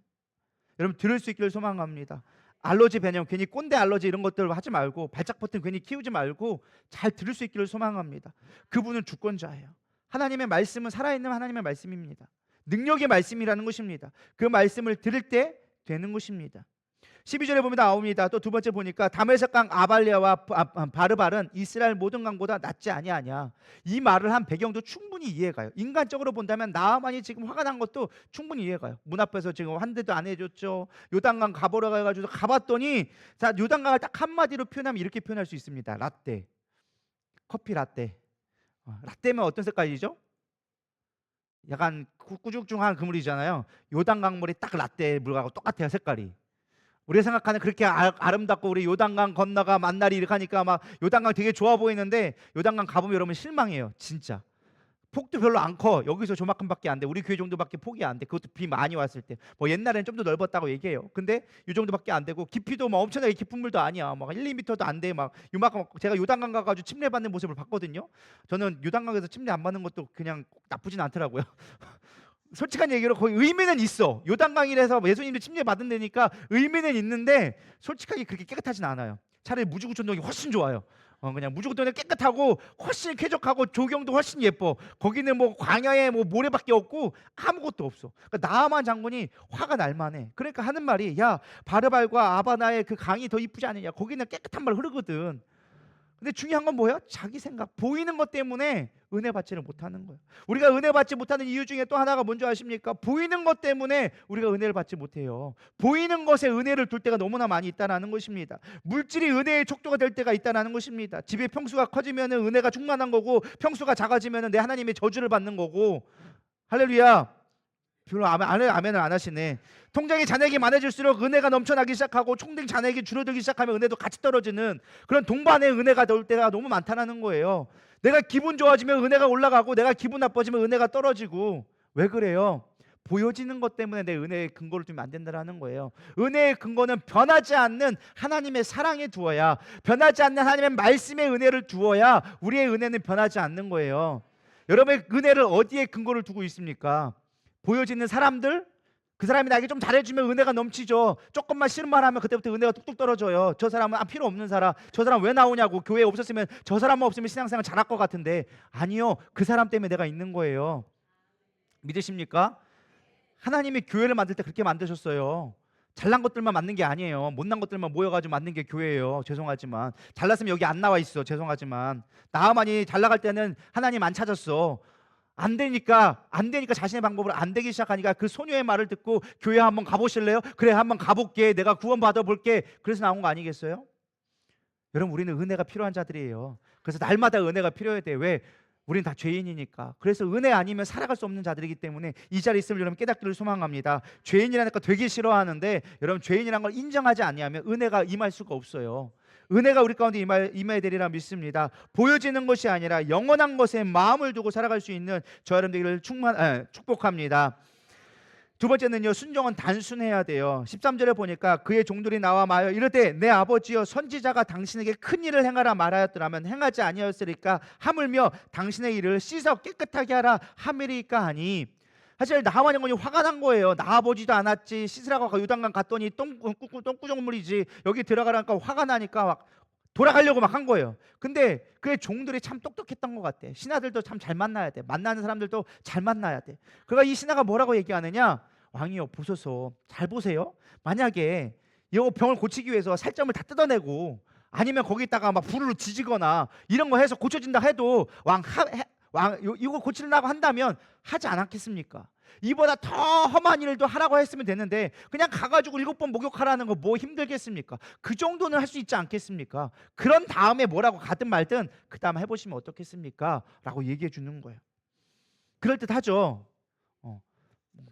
여러분, 들을 수 있기를 소망합니다. 알러지 변형, 괜히 꼰대 알러지 이런 것들 하지 말고, 발작 버튼 괜히 키우지 말고 잘 들을 수 있기를 소망합니다. 그분은 주권자예요. 하나님의 말씀은 살아있는 하나님의 말씀입니다. 능력의 말씀이라는 것입니다. 그 말씀을 들을 때 되는 것입니다. 12절에 보면 나옵니다. 또 두 번째 보니까 다메섹 강 아발랴와 바르발은 이스라엘 모든 강보다 낫지 아니하냐. 이 말을 한 배경도 충분히 이해가요. 인간적으로 본다면 나아만이 지금 화가 난 것도 충분히 이해가요. 문 앞에서 지금 한 대도 안 해줬죠. 요단강 가보러 가가지고 가봤더니, 자, 요단강을 딱 한마디로 표현하면 이렇게 표현할 수 있습니다. 라떼, 커피 라떼. 라떼면 어떤 색깔이죠? 약간 꾸죽중한 그물이잖아요. 요단강 물이 딱 라떼 물하고 똑같아요, 색깔이. 우리가 생각하는 그렇게 아름답고 우리 요단강 건너가 만날이 이렇게 하니까 막 요단강 되게 좋아 보이는데, 요단강 가보면 여러분 실망해요. 진짜 폭도 별로 안 커. 여기서 조만큼밖에 안 돼. 우리 교회 정도밖에 폭이 안 돼. 그것도 비 많이 왔을 때. 뭐 옛날에는 좀 더 넓었다고 얘기해요. 근데 이 정도밖에 안 되고, 깊이도 막 엄청나게 깊은 물도 아니야. 막 1, 2m도 안 돼. 막 요만큼. 제가 요단강 가가지고 침례 받는 모습을 봤거든요. 저는 요단강에서 침례 안 받는 것도 그냥 나쁘진 않더라고요. 솔직한 얘기로 거의 의미는 있어. 요단강이라서 예수님도 침례 받은 데니까 의미는 있는데, 솔직하게 그렇게 깨끗하진 않아요. 차라리 무주구천동이 훨씬 좋아요. 그냥 무주구천동이 깨끗하고 훨씬 쾌적하고 조경도 훨씬 예뻐. 거기는 뭐 광야에 뭐 모래밖에 없고 아무것도 없어. 그러니까 나아만 장군이 화가 날 만해. 그러니까 하는 말이, 야, 바르발과 아바나의 그 강이 더 이쁘지 않느냐. 거기는 깨끗한 말 흐르거든. 근데 중요한 건 뭐예요? 자기 생각, 보이는 것 때문에 은혜 받지를 못하는 거예요. 우리가 은혜 받지 못하는 이유 중에 또 하나가 뭔지 아십니까? 보이는 것 때문에 우리가 은혜를 받지 못해요. 보이는 것에 은혜를 둘 때가 너무나 많이 있다는 것입니다. 물질이 은혜의 척도가 될 때가 있다는 것입니다. 집의 평수가 커지면 은혜가 충만한 거고, 평수가 작아지면 내 하나님의 저주를 받는 거고. 할렐루야. 별로 아멘을 안 하시네. 통장이 잔액이 많아질수록 은혜가 넘쳐나기 시작하고, 총등 잔액이 줄어들기 시작하면 은혜도 같이 떨어지는 그런 동반의 은혜가 나올 때가 너무 많다는 거예요. 내가 기분 좋아지면 은혜가 올라가고, 내가 기분 나빠지면 은혜가 떨어지고. 왜 그래요? 보여지는 것 때문에 내 은혜의 근거를 두면 안 된다는 거예요. 은혜의 근거는 변하지 않는 하나님의 사랑에 두어야, 변하지 않는 하나님의 말씀의 은혜를 두어야 우리의 은혜는 변하지 않는 거예요. 여러분의 은혜를 어디에 근거를 두고 있습니까? 보여지는 사람들? 그 사람이 나에게 좀 잘해주면 은혜가 넘치죠. 조금만 싫은 말 하면 그때부터 은혜가 뚝뚝 떨어져요. 저 사람은 필요 없는 사람, 저 사람 왜 나오냐고. 교회에 없었으면, 저 사람만 없으면 신앙생활 잘할 것 같은데. 아니요, 그 사람 때문에 내가 있는 거예요. 믿으십니까? 하나님이 교회를 만들 때 그렇게 만드셨어요. 잘난 것들만 만든 게 아니에요. 못난 것들만 모여가지고 만든 게 교회예요. 죄송하지만. 잘났으면 여기 안 나와 있어. 죄송하지만. 나만이 잘 나갈 때는 하나님 안 찾았어. 안 되니까 자신의 방법으로 안 되기 시작하니까 그 소녀의 말을 듣고, 교회 한번 가보실래요? 그래, 한번 가볼게. 내가 구원 받아볼게. 그래서 나온 거 아니겠어요? 여러분, 우리는 은혜가 필요한 자들이에요. 그래서 날마다 은혜가 필요해야 돼. 왜? 우리는 다 죄인이니까. 그래서 은혜 아니면 살아갈 수 없는 자들이기 때문에 이 자리에 있으면 여러분 깨닫기를 소망합니다. 죄인이라니까 되게 싫어하는데, 여러분 죄인이라는 걸 인정하지 않으면 은혜가 임할 수가 없어요. 은혜가 우리 가운데 임해야 되리라 믿습니다. 보여지는 것이 아니라 영원한 것에 마음을 두고 살아갈 수 있는 저 여러분들을 축복합니다. 두 번째는요, 순종은 단순해야 돼요. 13절에 보니까 그의 종들이 나와 말하여 이르되, 내 아버지여, 선지자가 당신에게 큰 일을 행하라 말하였더라면 행하지 아니하였으리까 하물며 당신의 일을 씻어 깨끗하게 하라 함이리까 하니. 사실 나하만 영혼이 화가 난 거예요. 나 아버지도 않았지, 씻으라고 요단강 갔더니 똥구정물이지, 여기 들어가라니까 화가 나니까 막 돌아가려고 막 한 거예요. 근데 그의 종들이 참 똑똑했던 것 같아. 신하들도 참 잘 만나야 돼. 만나는 사람들도 잘 만나야 돼. 그가 이 신하가 뭐라고 얘기하느냐? 왕이여, 보소서, 잘 보세요. 만약에 이 병을 고치기 위해서 살점을 다 뜯어내고, 아니면 거기다가 막 불을 지지거나 이런 거 해서 고쳐진다 해도 이거 고치려고 한다면 하지 않았겠습니까? 이보다 더 험한 일도 하라고 했으면 됐는데, 그냥 가가지고 7번 목욕하라는 거 뭐 힘들겠습니까? 그 정도는 할 수 있지 않겠습니까? 그런 다음에 뭐라고 가든 말든 그 다음 해보시면 어떻겠습니까? 라고 얘기해 주는 거예요. 그럴듯하죠.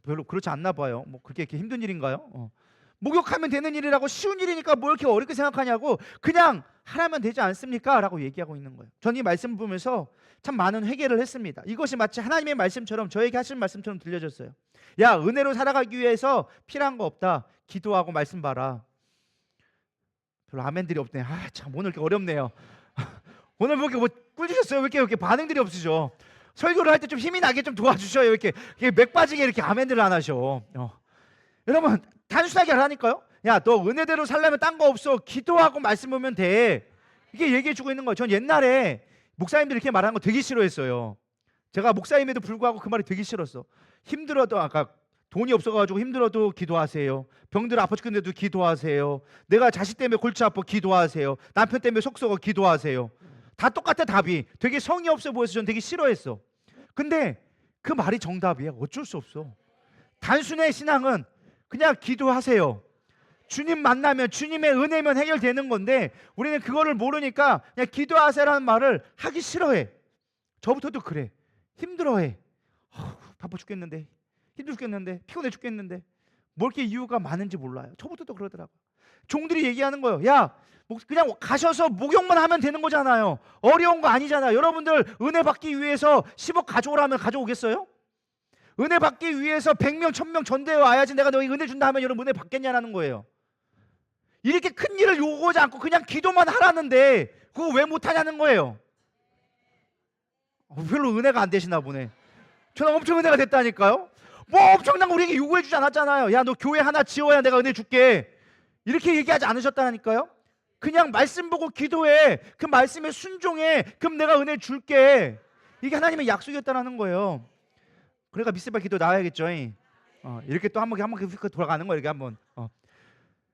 별로 그렇지 않나 봐요. 뭐 그게 이렇게 힘든 일인가요? 목욕하면 되는 일이라고, 쉬운 일이니까 뭘 이렇게 어렵게 생각하냐고, 그냥 하라면 되지 않습니까? 라고 얘기하고 있는 거예요. 저는 이 말씀을 보면서 참 많은 회개를 했습니다. 이것이 마치 하나님의 말씀처럼 저에게 하신 말씀처럼 들려졌어요. 야, 은혜로 살아가기 위해서 필요한 거 없다. 기도하고 말씀 봐라. 별로 아멘들이 없네. 아, 참 오늘 이렇게 어렵네요. 오늘 뭐 이렇게 뭐 꿀주셨어요? 왜 이렇게 반응들이 없으죠? 설교를 할 때 좀 힘이 나게 좀 도와주셔요. 이렇게 맥 빠지게 이렇게 아멘들을 안 하셔. 여러분 단순하게 하라니까요. 야, 너 은혜대로 살려면 딴 거 없어. 기도하고 말씀 보면 돼. 이게 얘기해 주고 있는 거예요. 전 옛날에 목사님들이 이렇게 말하는 거 되게 싫어했어요. 제가 목사임에도 불구하고 그 말이 되게 싫었어. 힘들어도 아까 돈이 없어가지고 힘들어도 기도하세요. 병들 아파 죽겠는데도 기도하세요. 내가 자식 때문에 골치 아파 기도하세요. 남편 때문에 속 썩어 기도하세요. 다 똑같아 답이. 되게 성의 없어 보여서 전 되게 싫어했어. 근데 그 말이 정답이야. 어쩔 수 없어. 단순의 신앙은 그냥 기도하세요. 주님 만나면 주님의 은혜면 해결되는 건데 우리는 그거를 모르니까 그냥 기도하세요라는 말을 하기 싫어해. 저부터도 그래. 힘들어해. 바빠 죽겠는데, 힘들어 죽겠는데, 피곤해 죽겠는데 뭐 이렇게 이유가 많은지 몰라요. 저부터도 그러더라고. 종들이 얘기하는 거예요. 야, 그냥 가셔서 목욕만 하면 되는 거잖아요. 어려운 거 아니잖아요. 여러분들 은혜 받기 위해서 10억 가져오라면 가져오겠어요? 은혜 받기 위해서 100명, 1000명 전대에 와야지 내가 너희 은혜 준다 하면 여러분 은혜 받겠냐라는 거예요. 이렇게 큰 일을 요구하지 않고 그냥 기도만 하라는데 그거 왜 못하냐는 거예요. 별로 은혜가 안 되시나 보네. 저는 엄청 은혜가 됐다니까요. 뭐 엄청난 거 우리에게 요구해 주지 않았잖아요. 야, 너 교회 하나 지어야 내가 은혜 줄게. 이렇게 얘기하지 않으셨다니까요. 그냥 말씀 보고 기도해. 그 말씀에 순종해. 그럼 내가 은혜 줄게. 이게 하나님의 약속이었다는 거예요. 그러니까 미스바 기도 나와야겠죠. 이렇게 또 한번 돌아가는 거예요. 이렇게 한번.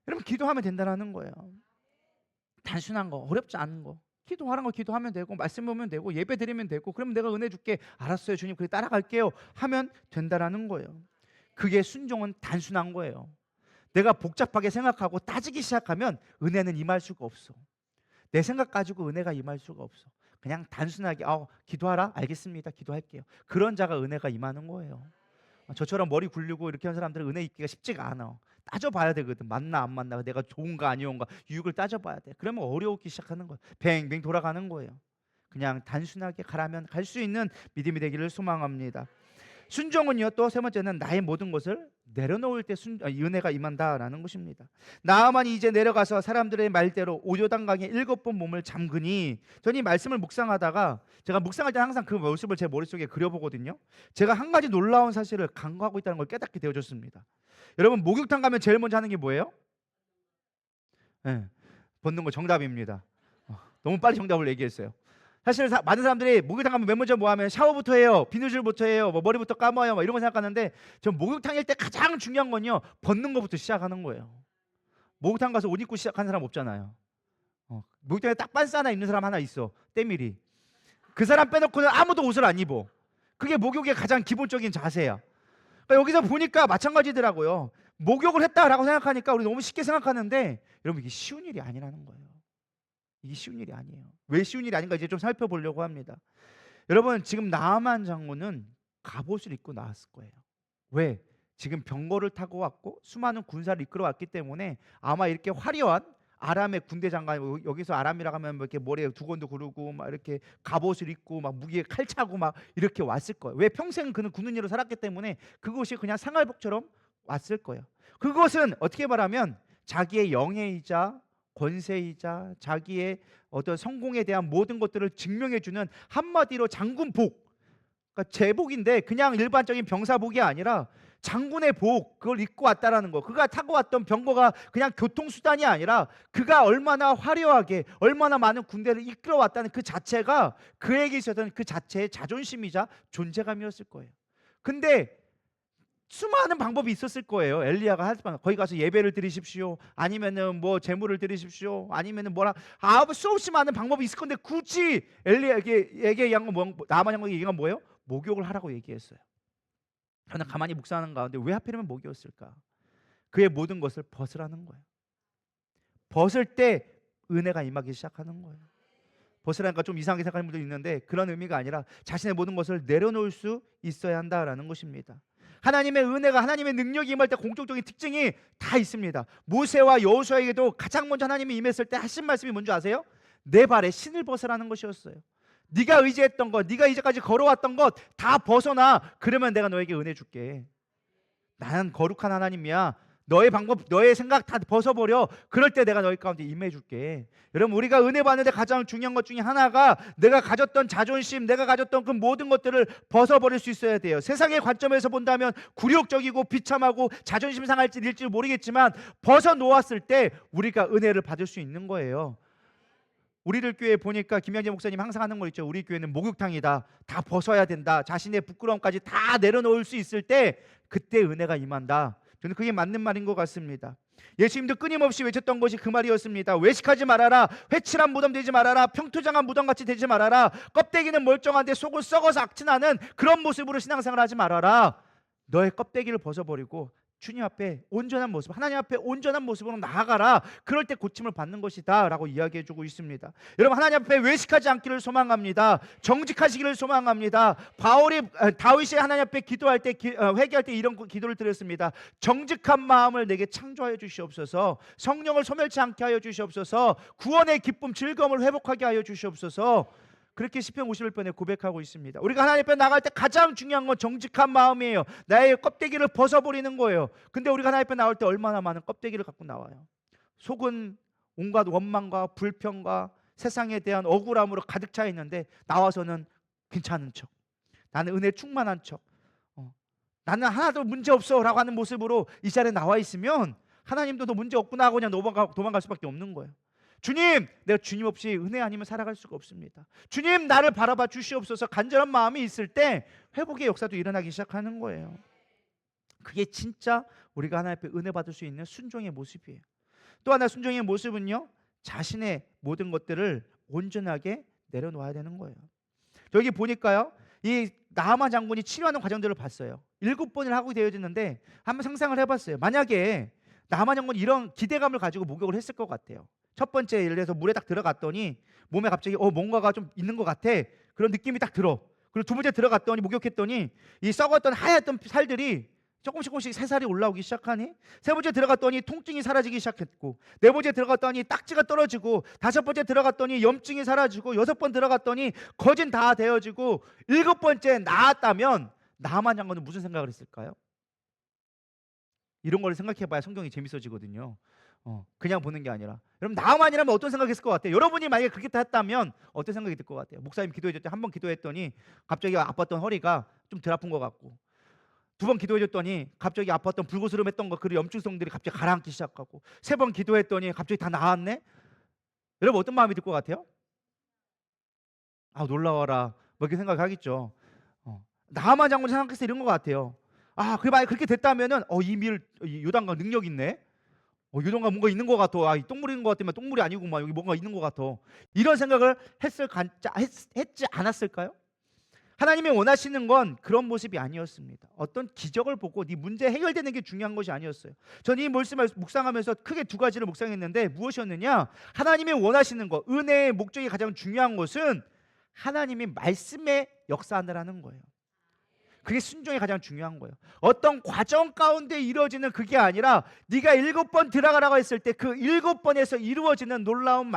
여러분 기도하면 된다는 거예요. 단순한 거, 어렵지 않은 거. 기도하는 거 기도하면 되고 말씀 보면 되고 예배 드리면 되고 그러면 내가 은혜 줄게. 알았어요 주님, 그래 따라갈게요 하면 된다는 거예요. 그게 순종은 단순한 거예요. 내가 복잡하게 생각하고 따지기 시작하면 은혜는 임할 수가 없어. 내 생각 가지고 은혜가 임할 수가 없어. 그냥 단순하게 기도하라? 알겠습니다. 기도할게요. 그런 자가 은혜가 임하는 거예요. 저처럼 머리 굴리고 이렇게 한 사람들은 은혜 입기가 쉽지가 않아. 따져봐야 되거든. 맞나 안 맞나, 내가 좋은가 아니온가 유익을 따져봐야 돼. 그러면 어려우기 시작하는 거예요. 뱅뱅 돌아가는 거예요. 그냥 단순하게 가라면 갈 수 있는 믿음이 되기를 소망합니다. 순종은요, 또 세 번째는 나의 모든 것을 내려놓을 때 은혜가 임한다라는 것입니다. 나아만이 이제 내려가서 사람들의 말대로 오조단강에 7번 몸을 잠그니, 저는 이 말씀을 묵상하다가 제가 묵상할 때 항상 그 모습을 제 머릿속에 그려보거든요. 제가 한 가지 놀라운 사실을 간구하고 있다는 걸 깨닫게 되어졌습니다. 여러분 목욕탕 가면 제일 먼저 하는 게 뭐예요? 벗는 거 정답입니다. 너무 빨리 정답을 얘기했어요. 사실 많은 사람들이 목욕탕 가면 맨 먼저 뭐 하면 샤워부터 해요, 비누질부터 해요, 뭐 머리부터 감아요, 뭐 이런 거 생각하는데 전 목욕탕일 때 가장 중요한 건요, 벗는 거부터 시작하는 거예요. 목욕탕 가서 옷 입고 시작하는 사람 없잖아요. 목욕탕에 딱 반스 하나 입는 사람 하나 있어, 때밀이. 그 사람 빼놓고는 아무도 옷을 안 입어. 그게 목욕의 가장 기본적인 자세야. 그러니까 여기서 보니까 마찬가지더라고요. 목욕을 했다라고 생각하니까 우리 너무 쉽게 생각하는데 여러분 이게 쉬운 일이 아니라는 거예요. 이게 쉬운 일이 아니에요. 왜 쉬운 일이 아닌가 이제 좀 살펴보려고 합니다. 여러분 지금 나아만 장군은 갑옷을 입고 나왔을 거예요. 왜? 지금 병거를 타고 왔고 수많은 군사를 이끌어 왔기 때문에 아마 이렇게 화려한 아람의 군대 장관, 여기서 아람이라고 하면 뭐 이렇게 머리에 두건도 구르고 막 이렇게 갑옷을 입고 막 무기에 칼 차고 막 이렇게 왔을 거예요. 왜? 평생 그는 군인 일로 살았기 때문에 그것이 그냥 생활복처럼 왔을 거예요. 그것은 어떻게 말하면 자기의 영예이자 권세이자 자기의 어떤 성공에 대한 모든 것들을 증명해주는, 한마디로 장군복, 그러니까 제복인데 그냥 일반적인 병사복이 아니라 장군의 복, 그걸 입고 왔다라는 거. 그가 타고 왔던 병거가 그냥 교통수단이 아니라 그가 얼마나 화려하게 얼마나 많은 군대를 이끌어 왔다는 그 자체가 그에게 있었던 그 자체의 자존심이자 존재감이었을 거예요. 근데 수많은 방법이 있었을 거예요. 엘리야가 하지만 거기 가서 예배를 드리십시오, 아니면은 뭐 제물을 드리십시오, 아니면은 뭐라 수없이 많은 방법이 있을 건데 굳이 엘리야에게 얘기한 건 나만 형에게 얘기한 건 뭐예요? 목욕을 하라고 얘기했어요. 저는 가만히 묵상하는 가운데 왜 하필이면 목욕이었을까? 그의 모든 것을 벗으라는 거예요. 벗을 때 은혜가 임하기 시작하는 거예요. 벗으라니까 좀 이상하게 생각하는 분들이 있는데 그런 의미가 아니라 자신의 모든 것을 내려놓을 수 있어야 한다라는 것입니다. 하나님의 은혜가, 하나님의 능력이 임할 때 공통적인 특징이 다 있습니다. 모세와 여호수아에게도 가장 먼저 하나님이 임했을 때 하신 말씀이 뭔지 아세요? 내 발에 신을 벗으라는 것이었어요. 네가 의지했던 것, 네가 이제까지 걸어왔던 것 다 벗어나. 그러면 내가 너에게 은혜 줄게. 나는 거룩한 하나님이야. 너의 방법, 너의 생각 다 벗어버려. 그럴 때 내가 너희 가운데 임해 줄게. 여러분, 우리가 은혜 받는데 가장 중요한 것 중에 하나가 내가 가졌던 자존심, 내가 가졌던 그 모든 것들을 벗어버릴 수 있어야 돼요. 세상의 관점에서 본다면 굴욕적이고 비참하고 자존심 상할지 일지 모르겠지만 벗어놓았을 때 우리가 은혜를 받을 수 있는 거예요. 우리들 교회 보니까 김양재 목사님 항상 하는 거 있죠. 우리 교회는 목욕탕이다. 다 벗어야 된다. 자신의 부끄러움까지 다 내려놓을 수 있을 때 그때 은혜가 임한다. 저는 그게 맞는 말인 것 같습니다. 예수님도 끊임없이 외쳤던 것이 그 말이었습니다. 외식하지 말아라. 회칠한 무덤 되지 말아라. 평토장한 무덤같이 되지 말아라. 껍데기는 멀쩡한데 속은 썩어서 악취나는 그런 모습으로 신앙생활 하지 말아라. 너의 껍데기를 벗어버리고 주님 앞에 온전한 모습, 하나님 앞에 온전한 모습으로 나아가라. 그럴 때 고침을 받는 것이다 라고 이야기해주고 있습니다. 여러분, 하나님 앞에 외식하지 않기를 소망합니다. 정직하시기를 소망합니다. 다윗이 하나님 앞에 기도할 때 회개할 때 이런 기도를 드렸습니다. 정직한 마음을 내게 창조하여 주시옵소서. 성령을 소멸치 않게 하여 주시옵소서. 구원의 기쁨, 즐거움을 회복하게 하여 주시옵소서. 그렇게 시편 51편에 고백하고 있습니다. 우리가 하나님 앞에 나갈 때 가장 중요한 건 정직한 마음이에요. 나의 껍데기를 벗어버리는 거예요. 근데 우리가 하나님 앞에 나올 때 얼마나 많은 껍데기를 갖고 나와요. 속은 온갖 원망과 불평과 세상에 대한 억울함으로 가득 차 있는데 나와서는 괜찮은 척, 나는 은혜 충만한 척, 나는 하나도 문제 없어 라고 하는 모습으로 이 자리에 나와 있으면 하나님도 너 문제 없구나 하고 그냥 도망갈 수밖에 없는 거예요. 주님, 내가 주님 없이 은혜 아니면 살아갈 수가 없습니다. 주님, 나를 바라봐 주시옵소서. 간절한 마음이 있을 때 회복의 역사도 일어나기 시작하는 거예요. 그게 진짜 우리가 하나님 앞에 은혜 받을 수 있는 순종의 모습이에요. 또 하나 순종의 모습은요, 자신의 모든 것들을 온전하게 내려놓아야 되는 거예요. 여기 보니까요, 이 나하만 장군이 치료하는 과정들을 봤어요. 7번을 하고 되어지는데 한번 상상을 해봤어요. 만약에 나하만 장군이 이런 기대감을 가지고 목욕을 했을 것 같아요. 첫 번째, 예를 들어서 물에 딱 들어갔더니 몸에 갑자기 뭔가가 좀 있는 것 같아. 그런 느낌이 딱 들어. 그리고 두 번째 들어갔더니 목욕했더니 이 썩었던 하얗던 살들이 조금씩 새살이 올라오기 시작하니, 세 번째 들어갔더니 통증이 사라지기 시작했고, 네 번째 들어갔더니 딱지가 떨어지고, 다섯 번째 들어갔더니 염증이 사라지고, 여섯 번 들어갔더니 거진 다 되어지고, 일곱 번째 나았다면 나하만 장군은 무슨 생각을 했을까요? 이런 걸 생각해봐야 성경이 재밌어지거든요. 그냥 보는 게 아니라. 여러분, 나만이라면 어떤 생각했을 것 같아요? 여러분이 만약에 그렇게 했다면 어떤 생각이 들 것 같아요? 목사님 기도해줄 때 한 번 기도했더니 갑자기 아팠던 허리가 좀 덜 아픈 것 같고, 두 번 기도해줬더니 갑자기 아팠던 불구스름했던 그 염증성들이 갑자기 가라앉기 시작하고, 세 번 기도했더니 갑자기 다 나았네? 여러분, 어떤 마음이 들 것 같아요? 아, 놀라워라, 뭐 이렇게 생각하겠죠. 나만 장군 생각해서 이런 것 같아요. 아, 그 만약 그렇게 됐다면은 요단강 능력 있네. 요단강 뭔가 있는 것 같아. 이 똥물인 것 같으면 똥물이 아니구만. 여기 뭔가 있는 것 같아. 이런 생각을 했지 않았을까요? 하나님이 원하시는 건 그런 모습이 아니었습니다. 어떤 기적을 보고 네 문제 해결되는 게 중요한 것이 아니었어요. 저는 이 말씀을 묵상하면서 크게 두 가지를 묵상했는데, 무엇이었느냐? 하나님이 원하시는 것, 은혜의 목적이 가장 중요한 것은 하나님이 말씀에 역사한다라는 거예요. 그게 순종이 가장 중요한 거예요. 어떤 과정 가운데 이루어지는 그게 아니라 네가 7번 들어가라고 했을 때 그 7번에서 이루어지는 놀라운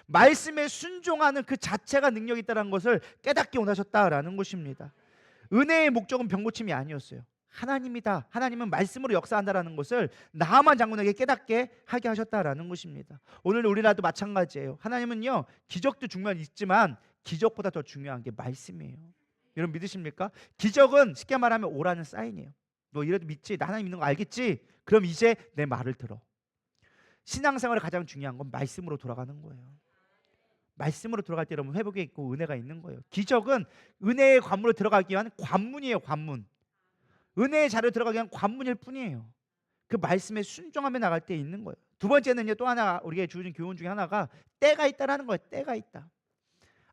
말씀에 순종하는 그 자체가 능력이 있다는 것을 깨닫게 원하셨다라는 것입니다. 은혜의 목적은 병고침이 아니었어요. 하나님이다, 하나님은 말씀으로 역사한다라는 것을 나하만 장군에게 깨닫게 하게 하셨다라는 것입니다. 오늘 우리라도 마찬가지예요. 하나님은요, 기적도 있지만 기적보다 더 중요한 게 말씀이에요. 여러분, 믿으십니까? 기적은 쉽게 말하면 오라는 사인이에요. 너 이래도 믿지? 나 하나님 있는 거 알겠지? 그럼 이제 내 말을 들어. 신앙생활에 가장 중요한 건 말씀으로 돌아가는 거예요. 말씀으로 들어갈 때 여러분 회복이 있고 은혜가 있는 거예요. 기적은 은혜의 관문으로 들어가기 위한 관문이에요. 관문. 은혜의 자리로 들어가기 위한 관문일 뿐이에요. 그 말씀에 순종하며 나갈 때 있는 거예요. 두 번째는요, 또 하나 우리에게 주어진 교훈 중에 하나가 때가 있다라는 거예요. 때가 있다.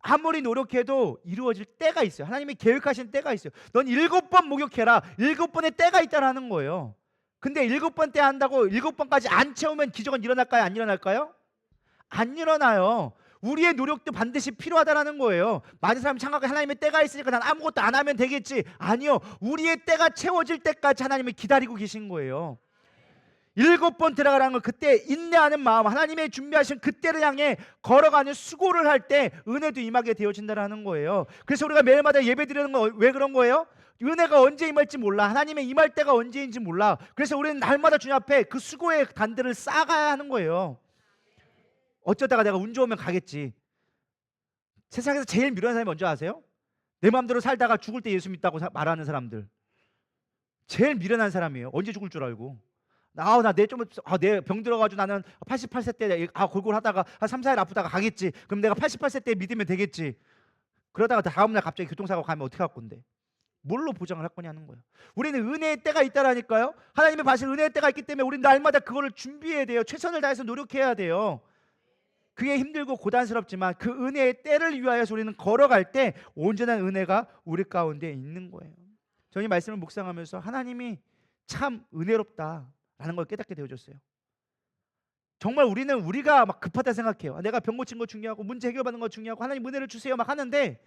아무리 노력해도 이루어질 때가 있어요. 하나님이 계획하신 때가 있어요. 넌 7번 목욕해라. 7번의 때가 있다라는 거예요. 근데 7번 때 한다고 7번까지 안 채우면 기적은 일어날까요? 안 일어날까요? 안 일어나요. 우리의 노력도 반드시 필요하다라는 거예요. 많은 사람이 생각해, 하나님의 때가 있으니까 난 아무것도 안 하면 되겠지. 아니요, 우리의 때가 채워질 때까지 하나님이 기다리고 계신 거예요. 7번 들어가라는 건 그때 인내하는 마음, 하나님의 준비하신 그때를 향해 걸어가는 수고를 할 때 은혜도 임하게 되어진다는 거예요. 그래서 우리가 매일마다 예배 드리는 거 왜 그런 거예요? 은혜가 언제 임할지 몰라. 하나님의 임할 때가 언제인지 몰라. 그래서 우리는 날마다 주님 앞에 그 수고의 단들을 쌓아가야 하는 거예요. 어쩌다가 내가 운 좋으면 가겠지. 세상에서 제일 미련한 사람이 뭔지 아세요? 내 마음대로 살다가 죽을 때 예수 믿다고 말하는 사람들. 제일 미련한 사람이에요. 언제 죽을 줄 알고. 내 병 들어가지고 나는 88세 때 골골하다가 한 3, 4일 아프다가 가겠지. 그럼 내가 88세 때 믿으면 되겠지. 그러다가 다음날 갑자기 교통사고 가면 어떻게 할 건데? 뭘로 보장을 할 거냐는 거예요. 우리는 은혜의 때가 있다라니까요. 하나님의 받으신 은혜의 때가 있기 때문에 우리는 날마다 그거를 준비해야 돼요. 최선을 다해서 노력해야 돼요. 그게 힘들고 고단스럽지만 그 은혜의 때를 위하여서 우리는 걸어갈 때 온전한 은혜가 우리 가운데 있는 거예요. 저희 말씀을 묵상하면서 하나님이 참 은혜롭다라는 걸 깨닫게 되어졌어요. 정말 우리가 막 급하다 생각해요. 내가 병 고친 거 중요하고 문제 해결받는 거 중요하고 하나님 은혜를 주세요 막 하는데,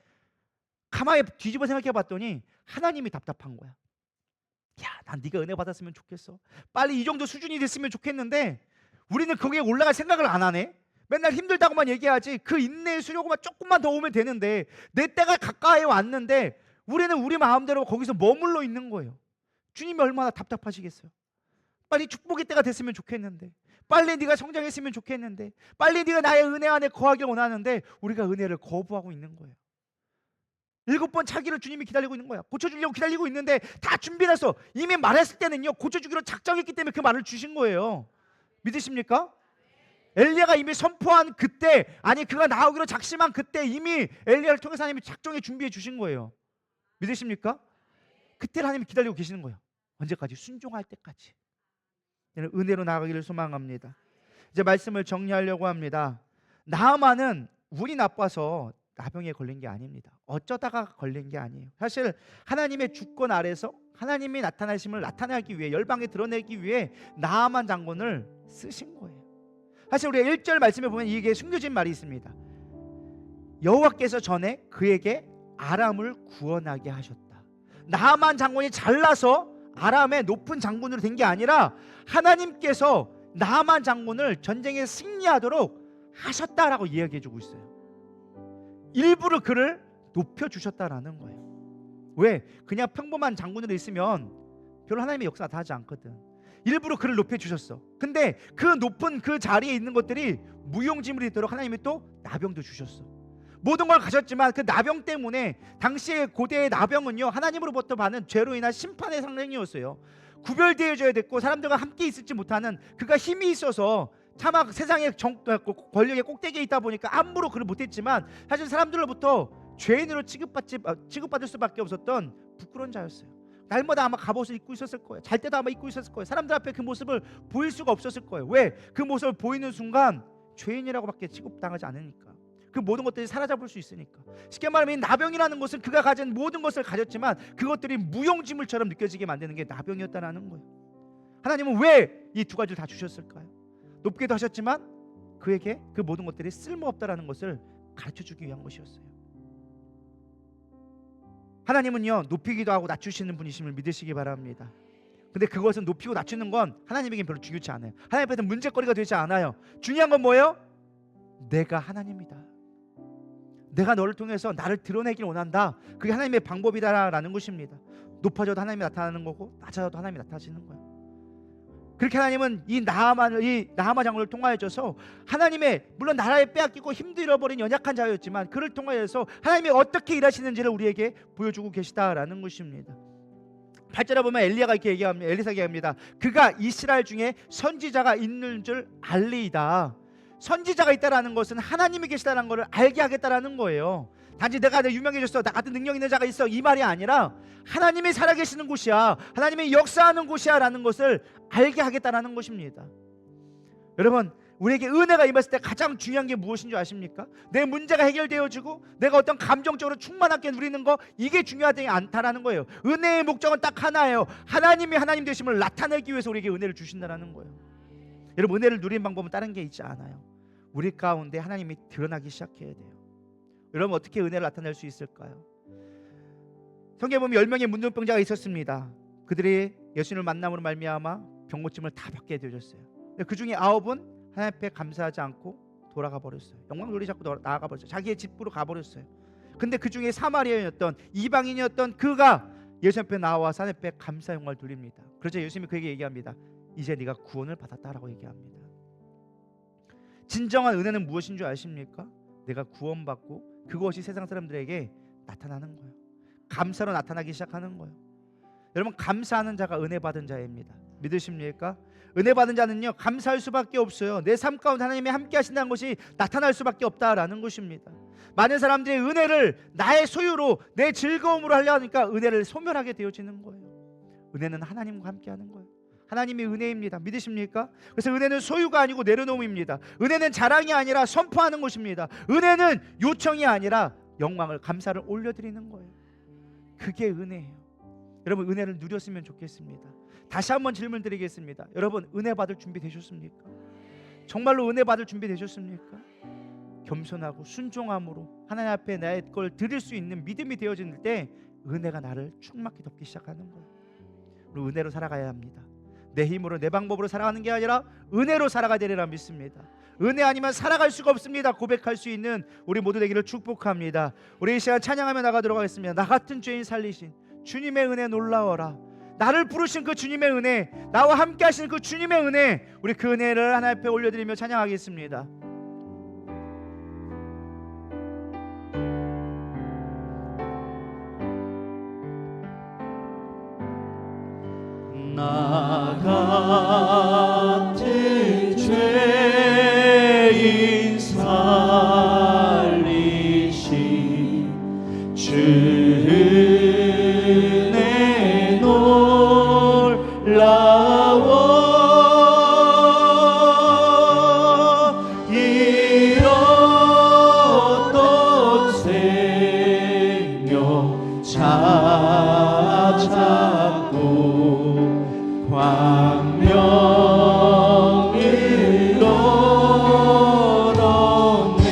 가만히 뒤집어 생각해 봤더니 하나님이 답답한 거야. 야, 난 네가 은혜 받았으면 좋겠어. 빨리 이 정도 수준이 됐으면 좋겠는데 우리는 거기에 올라갈 생각을 안 하네. 맨날 힘들다고만 얘기하지. 그 인내의 수요가 조금만 더 오면 되는데, 내 때가 가까이 왔는데 우리는 우리 마음대로 거기서 머물러 있는 거예요. 주님이 얼마나 답답하시겠어요. 빨리 축복의 때가 됐으면 좋겠는데, 빨리 네가 성장했으면 좋겠는데, 빨리 네가 나의 은혜 안에 거하길 원하는데 우리가 은혜를 거부하고 있는 거예요. 7번 차기를 주님이 기다리고 있는 거야. 고쳐주려고 기다리고 있는데 다 준비해서 이미 말했을 때는요, 고쳐주기로 작정했기 때문에 그 말을 주신 거예요. 믿으십니까? 엘리야가 이미 선포한 그때, 아니 그가 나오기로 작심한 그때 이미 엘리야를 통해서 하나님이 작정해 준비해 주신 거예요. 믿으십니까? 그때를 하나님이 기다리고 계시는 거예요. 언제까지? 순종할 때까지. 은혜로 나아가기를 소망합니다. 이제 말씀을 정리하려고 합니다. 나아만은 운이 나빠서 나병에 걸린 게 아닙니다. 어쩌다가 걸린 게 아니에요. 사실 하나님의 주권 아래서 하나님이 나타나심을 나타내기 위해, 열방에 드러내기 위해 나아만 장군을 쓰신 거예요. 사실 우리가 1절 말씀에 보면 이게 숨겨진 말이 있습니다. 여호와께서 전에 그에게 아람을 구원하게 하셨다. 나아만 장군이 잘나서 아람의 높은 장군으로 된 게 아니라 하나님께서 나아만 장군을 전쟁에 승리하도록 하셨다라고 이야기해주고 있어요. 일부러 그를 높여주셨다라는 거예요. 왜? 그냥 평범한 장군으로 있으면 별로 하나님의 역사 나타나지 않거든. 일부러 그를 높여주셨어. 근데 그 높은 그 자리에 있는 것들이 무용지물이 되도록 하나님이 또 나병도 주셨어. 모든 걸 가졌지만 그 나병 때문에, 당시의 고대의 나병은요, 하나님으로부터 받는 죄로 인한 심판의 상징이었어요. 구별되어져야 됐고 사람들과 함께 있을지 못하는, 그가 힘이 있어서 차마 세상의 권력의 꼭대기에 있다 보니까 함부로 그를 못했지만 사실 사람들로부터 죄인으로 취급받을 수밖에 없었던 부끄러운 자였어요. 날마다 아마 갑옷을 입고 있었을 거예요. 잘 때도 아마 입고 있었을 거예요. 사람들 앞에 그 모습을 보일 수가 없었을 거예요. 왜? 그 모습을 보이는 순간 죄인이라고밖에 취급당하지 않으니까. 그 모든 것들이 사라져볼 수 있으니까. 쉽게 말하면 나병이라는 것은 그가 가진 모든 것을 가졌지만 그것들이 무용지물처럼 느껴지게 만드는 게 나병이었다는 거예요. 하나님은 왜 이 두 가지를 다 주셨을까요? 높게도 하셨지만 그에게 그 모든 것들이 쓸모없다라는 것을 가르쳐주기 위한 것이었어요. 하나님은요, 높이기도 하고 낮추시는 분이심을 믿으시기 바랍니다. 근데 그것은 높이고 낮추는 건 하나님에게는 별로 중요치 않아요. 하나님 앞에서 문제거리가 되지 않아요. 중요한 건 뭐예요? 내가 하나님이다. 내가 너를 통해서 나를 드러내길 원한다. 그게 하나님의 방법이다라는 것입니다. 높아져도 하나님이 나타나는 거고 낮아져도 하나님이 나타나시는 거예요. 그렇게 하나님은 이 나하마 장군을 통하여서 하나님의, 물론 나라에 빼앗기고 힘도 잃어버린 연약한 자였지만 그를 통하여서 하나님이 어떻게 일하시는지를 우리에게 보여주고 계시다라는 것입니다. 8절에 보면 엘리야가 이렇게 얘기합니다. 엘리사가 얘기합니다. 그가 이스라엘 중에 선지자가 있는 줄 알리이다. 선지자가 있다라는 것은 하나님이 계시다는 것을 알게 하겠다라는 거예요. 단지 내가 유명해졌어, 나 같은 능력 있는 자가 있어, 이 말이 아니라 하나님이 살아계시는 곳이야, 하나님이 역사하는 곳이야 라는 것을 알게 하겠다라는 것입니다. 여러분, 우리에게 은혜가 임했을 때 가장 중요한 게 무엇인 줄 아십니까? 내 문제가 해결되어지고 내가 어떤 감정적으로 충만하게 누리는 거, 이게 중요하지 않다라는 거예요. 은혜의 목적은 딱 하나예요. 하나님이 하나님 되심을 나타내기 위해서 우리에게 은혜를 주신다는 거예요. 여러분, 은혜를 누리는 방법은 다른 게 있지 않아요. 우리 가운데 하나님이 드러나기 시작해야 돼요. 여러분, 어떻게 은혜를 나타낼 수 있을까요? 성경에 보면 10명의 문둥병자가 있었습니다. 그들이 예수님을 만남으로 말미암아 병고침을 다 받게 되어졌어요. 근데 그 중에 9은 하나님 앞에 감사하지 않고 돌아가 버렸어요. 영광 돌리 잡고 나아가 버렸어요. 자기의 집으로 가버렸어요. 근데 그 중에 사마리아인이었던 이방인이었던 그가 예수 앞에 나와서 하나님 앞에 감사 영광을 돌립니다. 그래서 예수님이 그에게 얘기합니다. 이제 네가 구원을 받았다라고 얘기합니다. 진정한 은혜는 무엇인 줄 아십니까? 내가 구원받고 그것이 세상 사람들에게 나타나는 거예요. 감사로 나타나기 시작하는 거예요. 여러분, 감사하는 자가 은혜 받은 자입니다. 믿으십니까? 은혜 받은 자는요, 감사할 수밖에 없어요. 내 삶 가운데 하나님이 함께 하신다는 것이 나타날 수밖에 없다라는 것입니다. 많은 사람들이 은혜를 나의 소유로 내 즐거움으로 하려 하니까 은혜를 소멸하게 되어지는 거예요. 은혜는 하나님과 함께 하는 거예요. 하나님이 은혜입니다. 믿으십니까? 그래서 은혜는 소유가 아니고 내려놓음입니다. 은혜는 자랑이 아니라 선포하는 것입니다. 은혜는 요청이 아니라 영광을, 감사를 올려드리는 거예요. 그게 은혜예요. 여러분, 은혜를 누렸으면 좋겠습니다. 다시 한번 질문 드리겠습니다. 여러분, 은혜 받을 준비 되셨습니까? 정말로 은혜 받을 준비 되셨습니까? 겸손하고 순종함으로 하나님 앞에 나의 걸 드릴 수 있는 믿음이 되어질 때 은혜가 나를 충만히 덮기 시작하는 거예요. 우리 은혜로 살아가야 합니다. 내 힘으로 내 방법으로 살아가는 게 아니라 은혜로 살아가야 되리라 믿습니다. 은혜 아니면 살아갈 수가 없습니다. 고백할 수 있는 우리 모두 되기를 축복합니다. 우리 이 시간 찬양하며 나가도록 하겠습니다. 나 같은 죄인 살리신 주님의 은혜 놀라워라. 나를 부르신 그 주님의 은혜, 나와 함께 하시는 그 주님의 은혜, 우리 그 은혜를 하나님 앞에 올려드리며 찬양하겠습니다. 나 같은 죄인 살리신 주의 놀라워 잃었던 생명 찾았고 광명을 얻었네.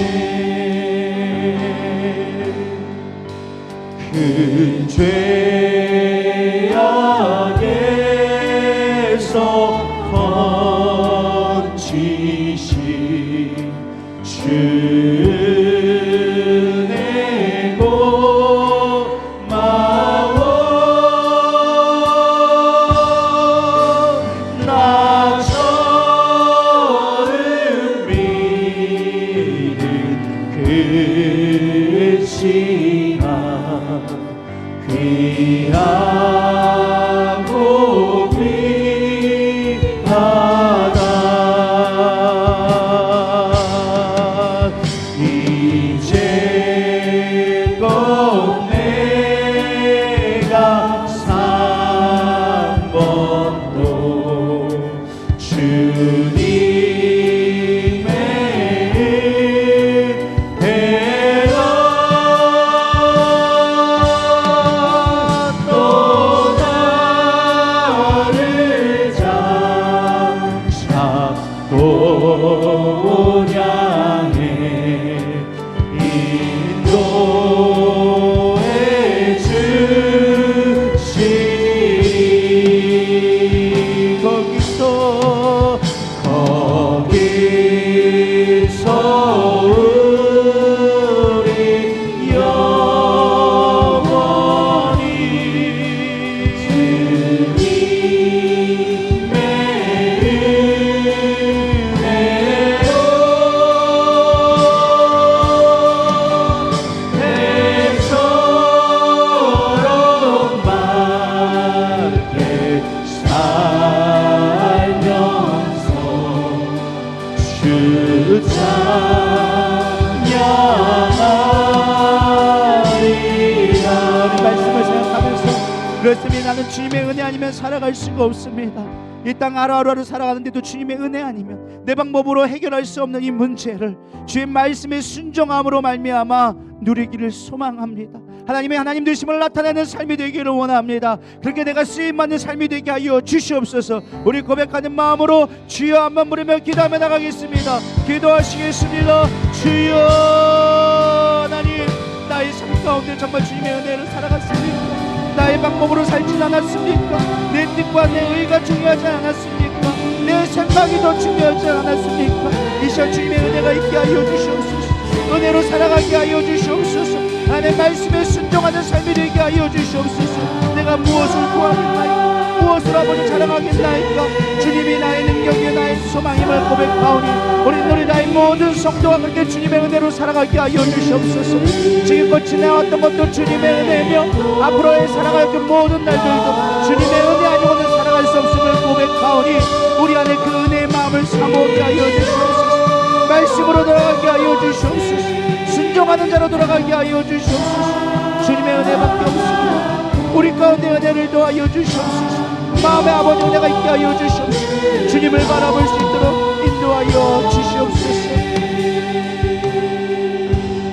그 죄악에서 건지신 주의 고마워. 나 처음 믿은 그 시간 귀하고 귀하다. 이제껏 내가 산 것도 주님의 은혜라. 또 나를 장착도 향해 인도해 주시리. 거기서 우리 영원히 주님의 은혜로 해처럼 밝게 살면서 주 찬양하리라. 우리 말씀을 생각하면서, 그렇습니다. 나는 주님의 은혜 아니면 살아갈 수가 없습니다. 이 땅 하루하루 살아가는데도 주님의 은혜 아니면 내 방법으로 해결할 수 없는 이 문제를 주의 말씀의 순종함으로 말미암아 누리기를 소망합니다. 하나님의 하나님 되심을 나타내는 삶이 되기를 원합니다. 그렇게 내가 쓰임받는 삶이 되게 하여 주시옵소서. 우리 고백하는 마음으로 주여 한번 부르며 기도하며 나가겠습니다. 기도하시겠습니다. 주여, 하나님, 나의 삶 가운데 정말 주님의 은혜를 살아갔습니다. 나의 방법으로 살지 않았습니까? 내 뜻과 내 의가 중요하지 않았습니까? 내 생각이 더 중요하지 않았습니까? 이 시간 주님의 은혜가 있게 하여 주시옵소서. 은혜로 살아가게 하여 주시옵소서. 하나님의 말씀에 순종하는 삶이 되게 하여 주시옵소서. 내가 무엇을 구하겠나이까? 무엇을 아버지 자랑하겠나이까? 주님이 나의 능력이요 나의 소망임을 고백하오니 우리 나의 모든 성도가 그렇게 주님의 은혜로 살아가게 하여 주시옵소서. 지금껏 지내왔던 것도 주님의 은혜며 앞으로의 살아갈 그 모든 날들도 주님의 은혜 아니고는 살아갈 수 없음을 고백하오니 우리 안에 그 은혜의 마음을 사모하게 하여 주시옵소서. 말씀으로 돌아가게 하여 주시옵소서. 순종하는 자로 돌아가게 하여 주시옵소서. 주님의 은혜밖에 없습니다. 우리 가운데 은혜를 도하여 주시옵소서. 마음의 아버지 은혜가 있게 하여 주시옵소서. 주님을 바라볼 수 있도록 인도하여 주시옵소서.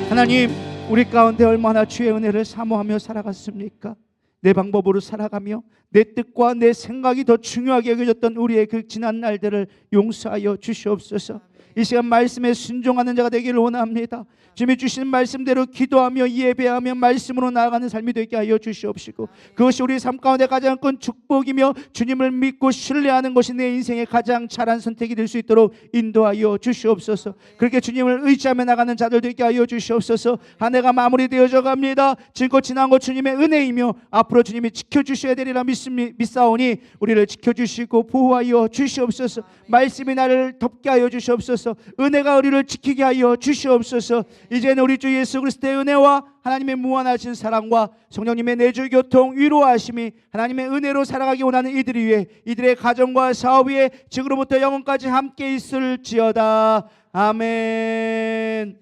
하나님, 우리 가운데 얼마나 주의 은혜를 사모하며 살아갔습니까? 내 방법으로 살아가며 내 뜻과 내 생각이 더 중요하게 여겨졌던 우리의 그 지난 날들을 용서하여 주시옵소서. 이 시간 말씀에 순종하는 자가 되기를 원합니다. 주님이 주신 말씀대로 기도하며 예배하며 말씀으로 나아가는 삶이 되게 하여 주시옵시고 그것이 우리 삶 가운데 가장 큰 축복이며 주님을 믿고 신뢰하는 것이 내 인생의 가장 잘한 선택이 될 수 있도록 인도하여 주시옵소서. 그렇게 주님을 의지하며 나가는 자들 되게 하여 주시옵소서. 한 해가 마무리되어져 갑니다. 지금껏 지난 것 주님의 은혜이며 앞으로 주님이 지켜주셔야 되리라 믿사오니 우리를 지켜주시고 보호하여 주시옵소서. 말씀이 나를 덮게 하여 주시옵소서. 은혜가 우리를 지키게 하여 주시옵소서. 이제는 우리 주 예수 그리스도의 은혜와 하나님의 무한하신 사랑과 성령님의 내주 교통 위로하심이 하나님의 은혜로 살아가기 원하는 이들을 위해 이들의 가정과 사업 위에 지금으로부터 영원까지 함께 있을지어다. 아멘.